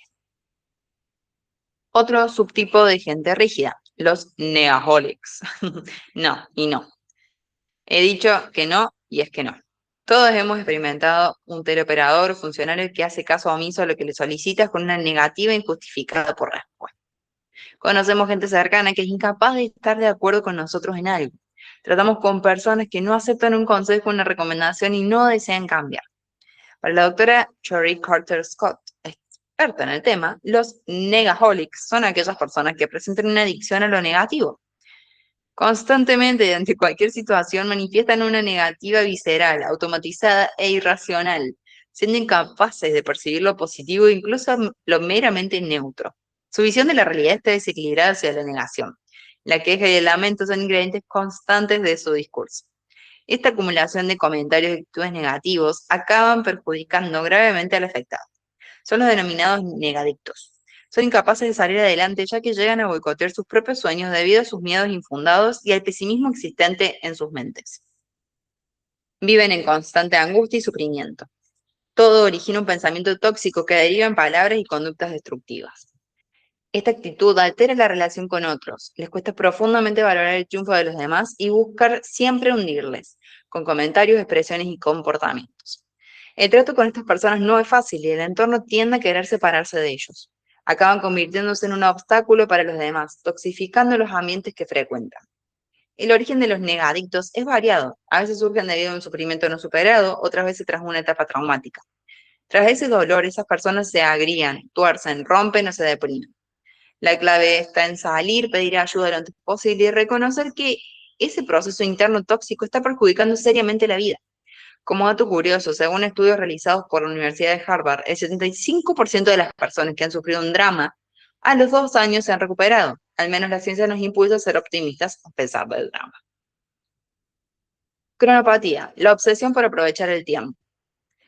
Otro subtipo de gente rígida, los negaholics. No y no. He dicho que no y es que no. Todos hemos experimentado un teleoperador funcionario que hace caso omiso a lo que le solicitas con una negativa injustificada por respuesta. Conocemos gente cercana que es incapaz de estar de acuerdo con nosotros en algo. Tratamos con personas que no aceptan un consejo, una recomendación y no desean cambiar. Para la doctora Cherry Carter Scott, experta en el tema, los negaholics son aquellas personas que presentan una adicción a lo negativo. Constantemente, ante cualquier situación, manifiestan una negativa visceral, automatizada e irracional, siendo incapaces de percibir lo positivo e incluso lo meramente neutro. Su visión de la realidad está desequilibrada hacia la negación. La queja y el lamento son ingredientes constantes de su discurso. Esta acumulación de comentarios y actitudes negativos acaban perjudicando gravemente al afectado. Son los denominados negadictos. Son incapaces de salir adelante ya que llegan a boicotear sus propios sueños debido a sus miedos infundados y al pesimismo existente en sus mentes. Viven en constante angustia y sufrimiento. Todo origina un pensamiento tóxico que deriva en palabras y conductas destructivas. Esta actitud altera la relación con otros, les cuesta profundamente valorar el triunfo de los demás y buscar siempre hundirles, con comentarios, expresiones y comportamientos. El trato con estas personas no es fácil y el entorno tiende a querer separarse de ellos. Acaban convirtiéndose en un obstáculo para los demás, toxificando los ambientes que frecuentan. El origen de los negadictos es variado. A veces surgen debido a un sufrimiento no superado, otras veces tras una etapa traumática. Tras ese dolor, esas personas se agrían, tuercen, rompen o se deprimen. La clave está en salir, pedir ayuda lo antes posible y reconocer que ese proceso interno tóxico está perjudicando seriamente la vida. Como dato curioso, según estudios realizados por la Universidad de Harvard, el 75% de las personas que han sufrido un drama a los 2 años se han recuperado. Al menos la ciencia nos impulsa a ser optimistas a pesar del drama. Cronopatía, la obsesión por aprovechar el tiempo.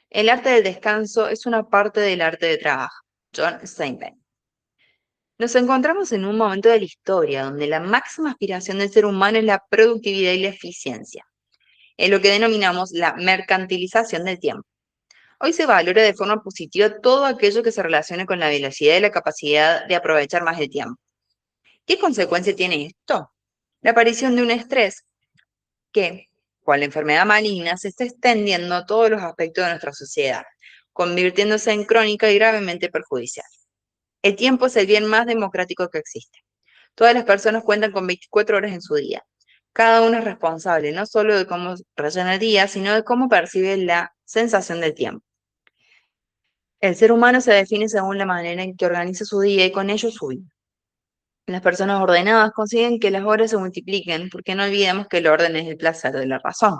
El arte del descanso es una parte del arte de trabajo. John Steinbeck. Nos encontramos en un momento de la historia donde la máxima aspiración del ser humano es la productividad y la eficiencia, en lo que denominamos la mercantilización del tiempo. Hoy se valora de forma positiva todo aquello que se relacione con la velocidad y la capacidad de aprovechar más el tiempo. ¿Qué consecuencia tiene esto? La aparición de un estrés que, con la enfermedad maligna, se está extendiendo a todos los aspectos de nuestra sociedad, convirtiéndose en crónica y gravemente perjudicial. El tiempo es el bien más democrático que existe. Todas las personas cuentan con 24 horas en su día. Cada uno es responsable no solo de cómo rellena el día, sino de cómo percibe la sensación del tiempo. El ser humano se define según la manera en que organiza su día y con ello su vida. Las personas ordenadas consiguen que las horas se multipliquen porque no olvidemos que el orden es el placer de la razón.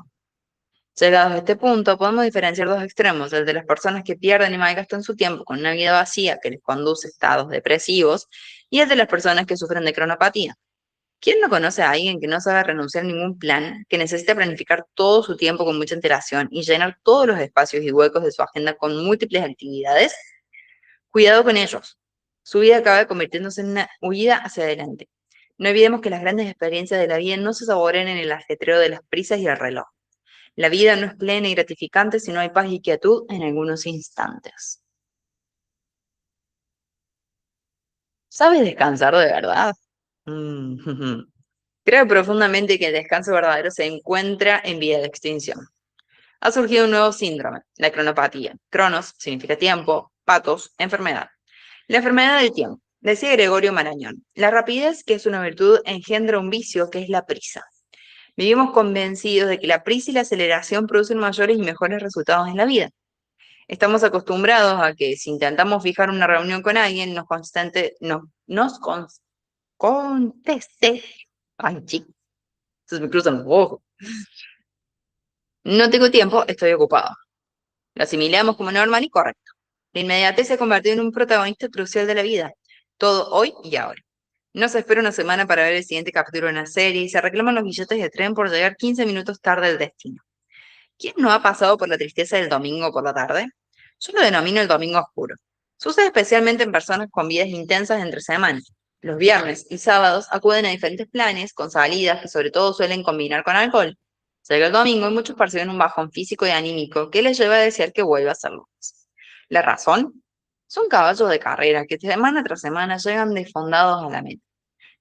Llegados a este punto, podemos diferenciar dos extremos, el de las personas que pierden y malgastan su tiempo con una vida vacía que les conduce a estados depresivos y el de las personas que sufren de cronopatía. ¿Quién no conoce a alguien que no sabe renunciar a ningún plan, que necesita planificar todo su tiempo con mucha antelación y llenar todos los espacios y huecos de su agenda con múltiples actividades? Cuidado con ellos. Su vida acaba convirtiéndose en una huida hacia adelante. No olvidemos que las grandes experiencias de la vida no se saborean en el ajetreo de las prisas y el reloj. La vida no es plena y gratificante si no hay paz y quietud en algunos instantes. ¿Sabes descansar de verdad? Creo profundamente que el descanso verdadero se encuentra en vía de extinción. Ha surgido un nuevo síndrome, la cronopatía. Cronos significa tiempo, patos, enfermedad. La enfermedad del tiempo. Decía Gregorio Marañón, la rapidez, que es una virtud, engendra un vicio, que es la prisa. Vivimos convencidos de que la prisa y la aceleración producen mayores y mejores resultados en la vida. Estamos acostumbrados a que si intentamos fijar una reunión con alguien, conteste. Ay, chicos, se me cruzan los ojos. No tengo tiempo, estoy ocupado. Lo asimilamos como normal y correcto. La inmediatez se ha convertido en un protagonista crucial de la vida. Todo hoy y ahora. No se espera una semana para ver el siguiente capítulo de una serie y se reclaman los billetes de tren por llegar 15 minutos tarde al destino. ¿Quién no ha pasado por la tristeza del domingo por la tarde? Yo lo denomino el domingo oscuro. Sucede especialmente en personas con vidas intensas entre semanas. Los viernes y sábados acuden a diferentes planes con salidas que sobre todo suelen combinar con alcohol. Llega el domingo y muchos perciben un bajón físico y anímico que les lleva a desear que vuelva a ser lunes. ¿La razón? Son caballos de carrera que semana tras semana llegan desfondados a la meta.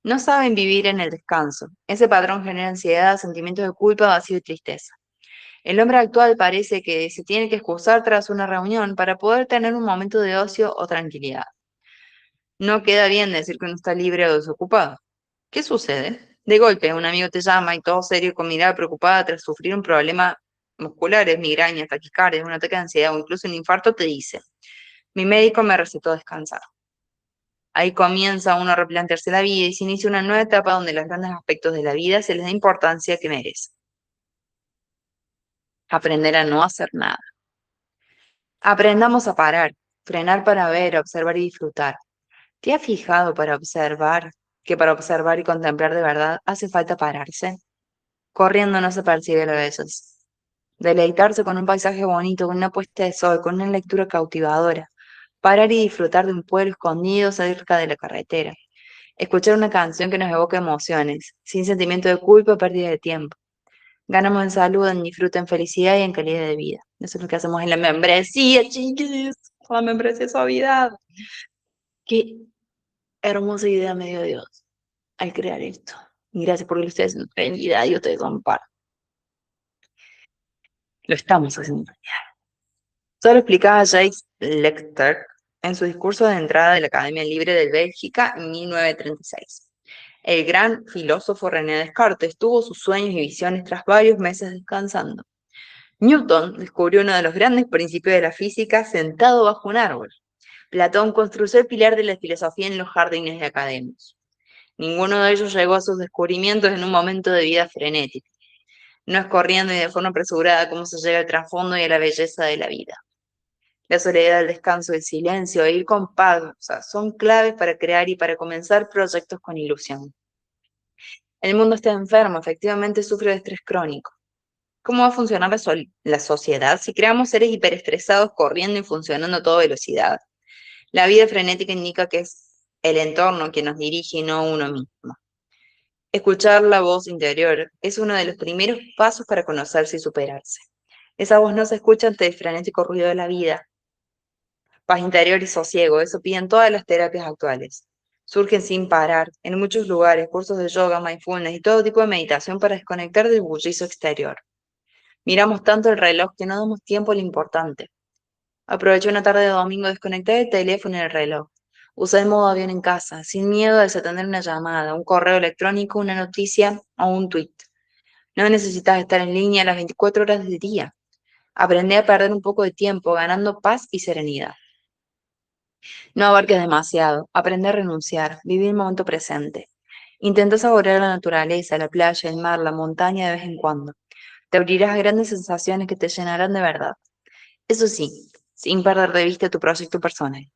No saben vivir en el descanso. Ese patrón genera ansiedad, sentimientos de culpa, vacío y tristeza. El hombre actual parece que se tiene que excusar tras una reunión para poder tener un momento de ocio o tranquilidad. No queda bien decir que uno está libre o desocupado. ¿Qué sucede? De golpe, un amigo te llama y todo serio con mirada preocupada tras sufrir un problema musculares, migrañas, taquicardia, un ataque de ansiedad o incluso un infarto, te dice, mi médico me recetó descansar. Ahí comienza uno a replantearse la vida y se inicia una nueva etapa donde los grandes aspectos de la vida se les da importancia que merecen. Aprender a no hacer nada. Aprendamos a parar, frenar para ver, observar y disfrutar. ¿Te has fijado para observar que para observar y contemplar de verdad hace falta pararse. Corriendo no se percibe a veces. Deleitarse con un paisaje bonito, con una puesta de sol, con una lectura cautivadora. Parar y disfrutar de un pueblo escondido cerca de la carretera. Escuchar una canción que nos evoca emociones, sin sentimiento de culpa o pérdida de tiempo. Ganamos en salud, en disfrute, en felicidad y en calidad de vida. Eso es lo que hacemos en la membresía, chiquis. La membresía suavidad. Qué hermosa idea me dio Dios al crear esto. Y gracias porque ustedes son realidad y ustedes son parte. Lo estamos haciendo. Esto lo explicaba Jacques Lecter en su discurso de entrada de la Academia Libre de Bélgica en 1936. El gran filósofo René Descartes tuvo sus sueños y visiones tras varios meses descansando. Newton descubrió uno de los grandes principios de la física sentado bajo un árbol. Platón construyó el pilar de la filosofía en los jardines de academias. Ninguno de ellos llegó a sus descubrimientos en un momento de vida frenética. No es corriendo y de forma apresurada como se llega al trasfondo y a la belleza de la vida. La soledad, el descanso, el silencio e ir con pausa son claves para crear y para comenzar proyectos con ilusión. El mundo está enfermo, efectivamente sufre de estrés crónico. ¿Cómo va a funcionar la sociedad si creamos seres hiperestresados corriendo y funcionando a toda velocidad? La vida frenética indica que es el entorno quien nos dirige y no uno mismo. Escuchar la voz interior es uno de los primeros pasos para conocerse y superarse. Esa voz no se escucha ante el frenético ruido de la vida. Paz interior y sosiego, eso piden todas las terapias actuales. Surgen sin parar, en muchos lugares, cursos de yoga, mindfulness y todo tipo de meditación para desconectar del bullicio exterior. Miramos tanto el reloj que no damos tiempo a lo importante. Aprovecha una tarde de domingo, desconectar el teléfono y el reloj. Usa el modo avión en casa, sin miedo a desatender una llamada, un correo electrónico, una noticia o un tweet. No necesitas estar en línea las 24 horas del día. Aprende a perder un poco de tiempo ganando paz y serenidad. No abarques demasiado, aprende a renunciar, vivir el momento presente. Intenta saborear la naturaleza, la playa, el mar, la montaña de vez en cuando. Te abrirás a grandes sensaciones que te llenarán de verdad. Eso sí, sin perder de vista tu proyecto personal.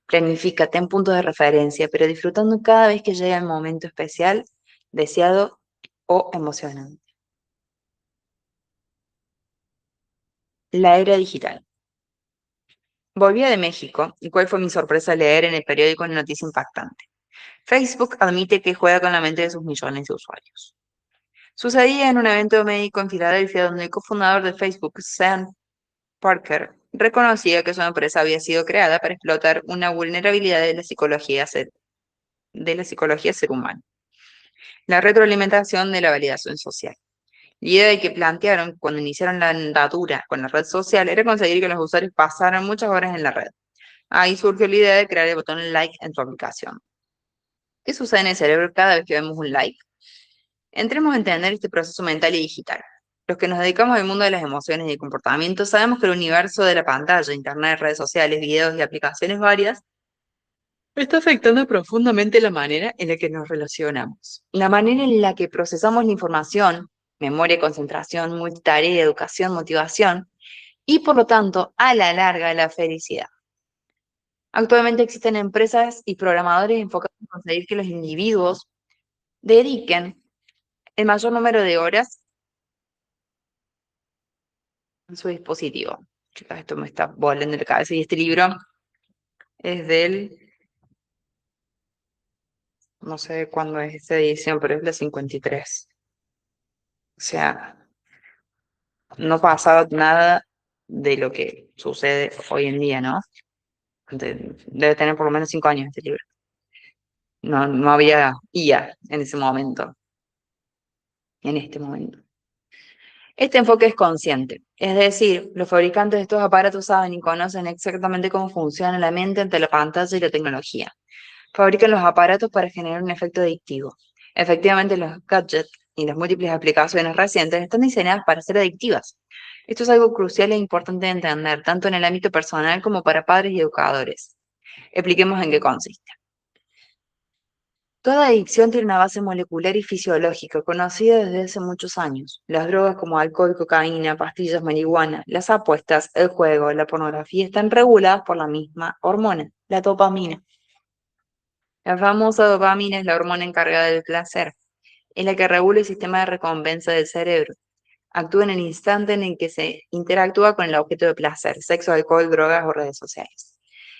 Planifícate en puntos de referencia, pero disfrutando cada vez que llega el momento especial, deseado o emocionante. La era digital. Volvía de México, y cuál fue mi sorpresa leer en el periódico una noticia impactante. Facebook admite que juega con la mente de sus millones de usuarios. Sucedía en un evento médico en Filadelfia donde el cofundador de Facebook, Sam Parker, reconocía que su empresa había sido creada para explotar una vulnerabilidad de la psicología ser humana, la retroalimentación de la validación social. La idea que plantearon cuando iniciaron la andadura con la red social era conseguir que los usuarios pasaran muchas horas en la red. Ahí surgió la idea de crear el botón like en tu aplicación. ¿Qué sucede en el cerebro cada vez que vemos un like? Entremos a entender este proceso mental y digital. Los que nos dedicamos al mundo de las emociones y el comportamiento sabemos que el universo de la pantalla, internet, redes sociales, videos y aplicaciones varias está afectando profundamente la manera en la que nos relacionamos, la manera en la que procesamos la información, memoria, concentración, multitarea, educación, motivación y por lo tanto a la larga la felicidad. Actualmente existen empresas y programadores enfocados en conseguir que los individuos dediquen el mayor número de horas en su dispositivo. Chicas, esto me está volando la cabeza y este libro es del, no sé cuándo es esta edición, pero es la 53. O sea, no pasaba nada de lo que sucede hoy en día, ¿no? Debe tener por lo menos 5 años este libro. No, no había IA en ese momento, en este momento. Este enfoque es consciente, es decir, los fabricantes de estos aparatos saben y conocen exactamente cómo funciona la mente ante la pantalla y la tecnología. Fabrican los aparatos para generar un efecto adictivo. Efectivamente, los gadgets y las múltiples aplicaciones recientes están diseñadas para ser adictivas. Esto es algo crucial e importante de entender, tanto en el ámbito personal como para padres y educadores. Expliquemos en qué consiste. Toda adicción tiene una base molecular y fisiológica conocida desde hace muchos años. Las drogas como alcohol, cocaína, pastillas, marihuana, las apuestas, el juego, la pornografía están reguladas por la misma hormona, la dopamina. La famosa dopamina es la hormona encargada del placer. Es la que regula el sistema de recompensa del cerebro. Actúa en el instante en el que se interactúa con el objeto de placer, sexo, alcohol, drogas o redes sociales,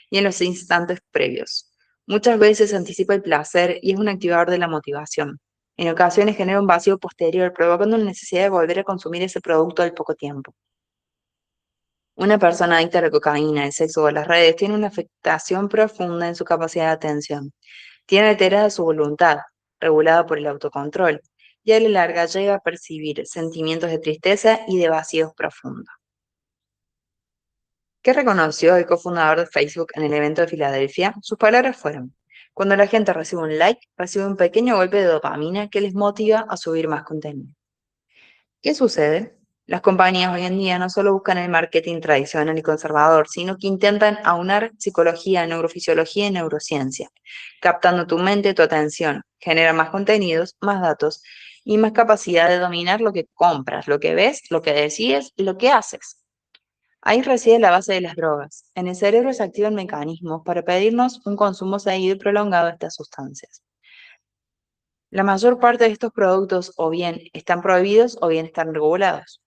y en los instantes previos. Muchas veces anticipa el placer y es un activador de la motivación. En ocasiones genera un vacío posterior, provocando la necesidad de volver a consumir ese producto al poco tiempo. Una persona adicta a la cocaína, el sexo o las redes tiene una afectación profunda en su capacidad de atención. Tiene alterada su voluntad, regulada por el autocontrol, y a la larga llega a percibir sentimientos de tristeza y de vacíos profundos. ¿Qué reconoció el cofundador de Facebook en el evento de Filadelfia? Sus palabras fueron: cuando la gente recibe un like, recibe un pequeño golpe de dopamina que les motiva a subir más contenido. ¿Qué sucede? Las compañías hoy en día no solo buscan el marketing tradicional y conservador, sino que intentan aunar psicología, neurofisiología y neurociencia, captando tu mente, tu atención, genera más contenidos, más datos y más capacidad de dominar lo que compras, lo que ves, lo que decides y lo que haces. Ahí reside la base de las drogas. En el cerebro se activan mecanismos para pedirnos un consumo seguido y prolongado de estas sustancias. La mayor parte de estos productos o bien están prohibidos o bien están regulados.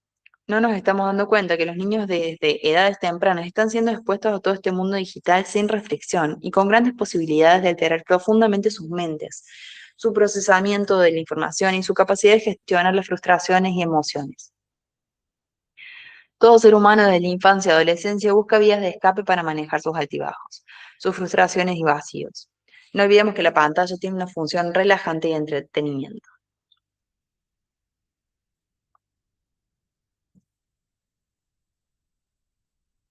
No nos estamos dando cuenta que los niños desde edades tempranas están siendo expuestos a todo este mundo digital sin restricción y con grandes posibilidades de alterar profundamente sus mentes, su procesamiento de la información y su capacidad de gestionar las frustraciones y emociones. Todo ser humano desde la infancia y adolescencia busca vías de escape para manejar sus altibajos, sus frustraciones y vacíos. No olvidemos que la pantalla tiene una función relajante y de entretenimiento.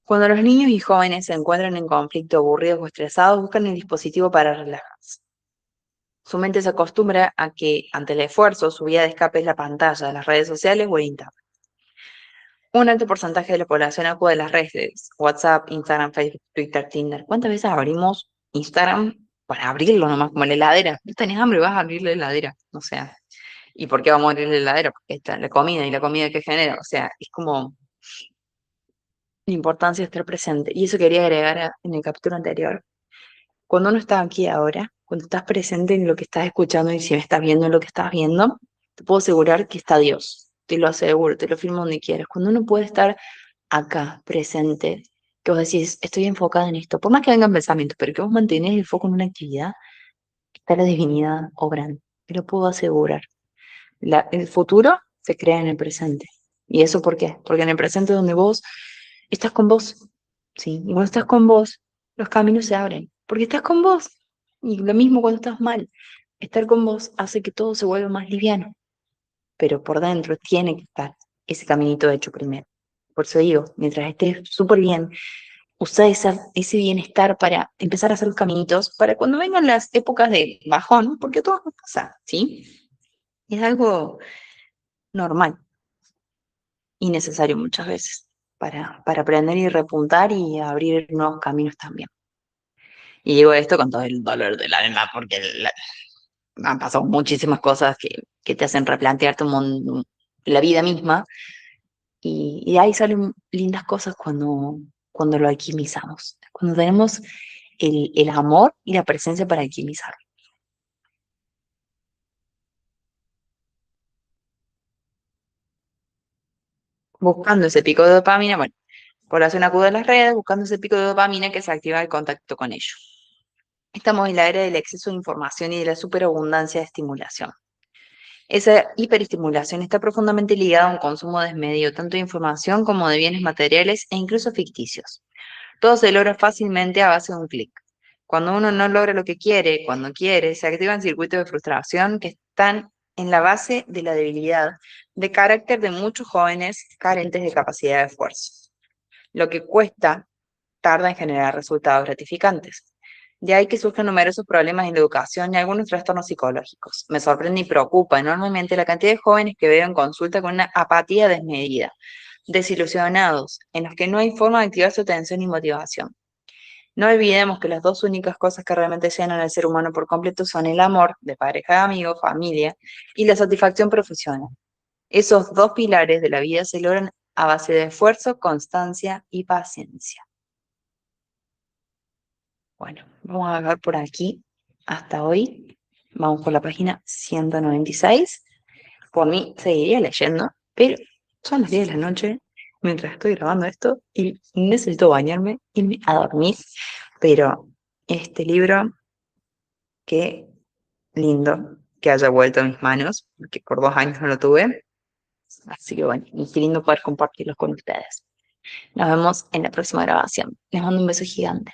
Cuando los niños y jóvenes se encuentran en conflicto, aburridos o estresados, buscan el dispositivo para relajarse. Su mente se acostumbra a que, ante el esfuerzo, su vía de escape es la pantalla, las redes sociales o el internet. Un alto porcentaje de la población acude a las redes, WhatsApp, Instagram, Facebook, Twitter, Tinder. ¿Cuántas veces abrimos Instagram para abrirlo nomás, como la heladera? No tenés hambre, vas a abrir la heladera. O sea, ¿y por qué vamos a abrir la heladera? Porque está la comida y la comida que genera. O sea, es como la importancia de estar presente. Y eso quería agregar en el capítulo anterior. Cuando uno está aquí ahora, cuando estás presente en lo que estás escuchando y si me estás viendo en lo que estás viendo, te puedo asegurar que está Dios. Te lo aseguro, te lo firmo donde quieras. Cuando uno puede estar acá, presente, que vos decís, estoy enfocada en esto, por más que vengan pensamientos, pero que vos mantenés el foco en una actividad, está la divinidad obrando. Te lo puedo asegurar. El futuro se crea en el presente. ¿Y eso por qué? Porque en el presente es donde vos estás con vos, ¿sí? Y cuando estás con vos, los caminos se abren, porque estás con vos. Y lo mismo cuando estás mal. Estar con vos hace que todo se vuelva más liviano, pero por dentro tiene que estar ese caminito hecho primero. Por eso digo, mientras estés súper bien, usa ese bienestar para empezar a hacer los caminitos, para cuando vengan las épocas de bajón, porque todo nos pasa, ¿sí? Es algo normal y necesario muchas veces para aprender y repuntar y abrir nuevos caminos también. Y digo esto con todo el dolor del alma, porque han pasado muchísimas cosas que te hacen replantearte la vida misma, y de ahí salen lindas cosas cuando lo alquimizamos, cuando tenemos el amor y la presencia para alquimizar. Buscando ese pico de dopamina, bueno, población acude a las redes, buscando ese pico de dopamina que se activa el contacto con ellos. Estamos en la era del exceso de información y de la superabundancia de estimulación. Esa hiperestimulación está profundamente ligada a un consumo desmedido, tanto de información como de bienes materiales e incluso ficticios. Todo se logra fácilmente a base de un clic. Cuando uno no logra lo que quiere, cuando quiere, se activan circuitos de frustración que están en la base de la debilidad de carácter de muchos jóvenes carentes de capacidad de esfuerzo. Lo que cuesta tarda en generar resultados gratificantes. De ahí que surgen numerosos problemas en la educación y algunos trastornos psicológicos. Me sorprende y preocupa enormemente la cantidad de jóvenes que veo en consulta con una apatía desmedida, desilusionados, en los que no hay forma de activar su atención y motivación. No olvidemos que las dos únicas cosas que realmente llenan al ser humano por completo son el amor de pareja, amigo, familia y la satisfacción profesional. Esos dos pilares de la vida se logran a base de esfuerzo, constancia y paciencia. Bueno, vamos a dejar por aquí. hasta hoy. Vamos por la página 196. Por mí seguiría leyendo, pero son las 10 de la noche mientras estoy grabando esto y necesito bañarme, irme a dormir. Pero este libro, qué lindo que haya vuelto a mis manos, porque por 2 años no lo tuve. Así que bueno, y qué lindo poder compartirlos con ustedes. Nos vemos en la próxima grabación. Les mando un beso gigante.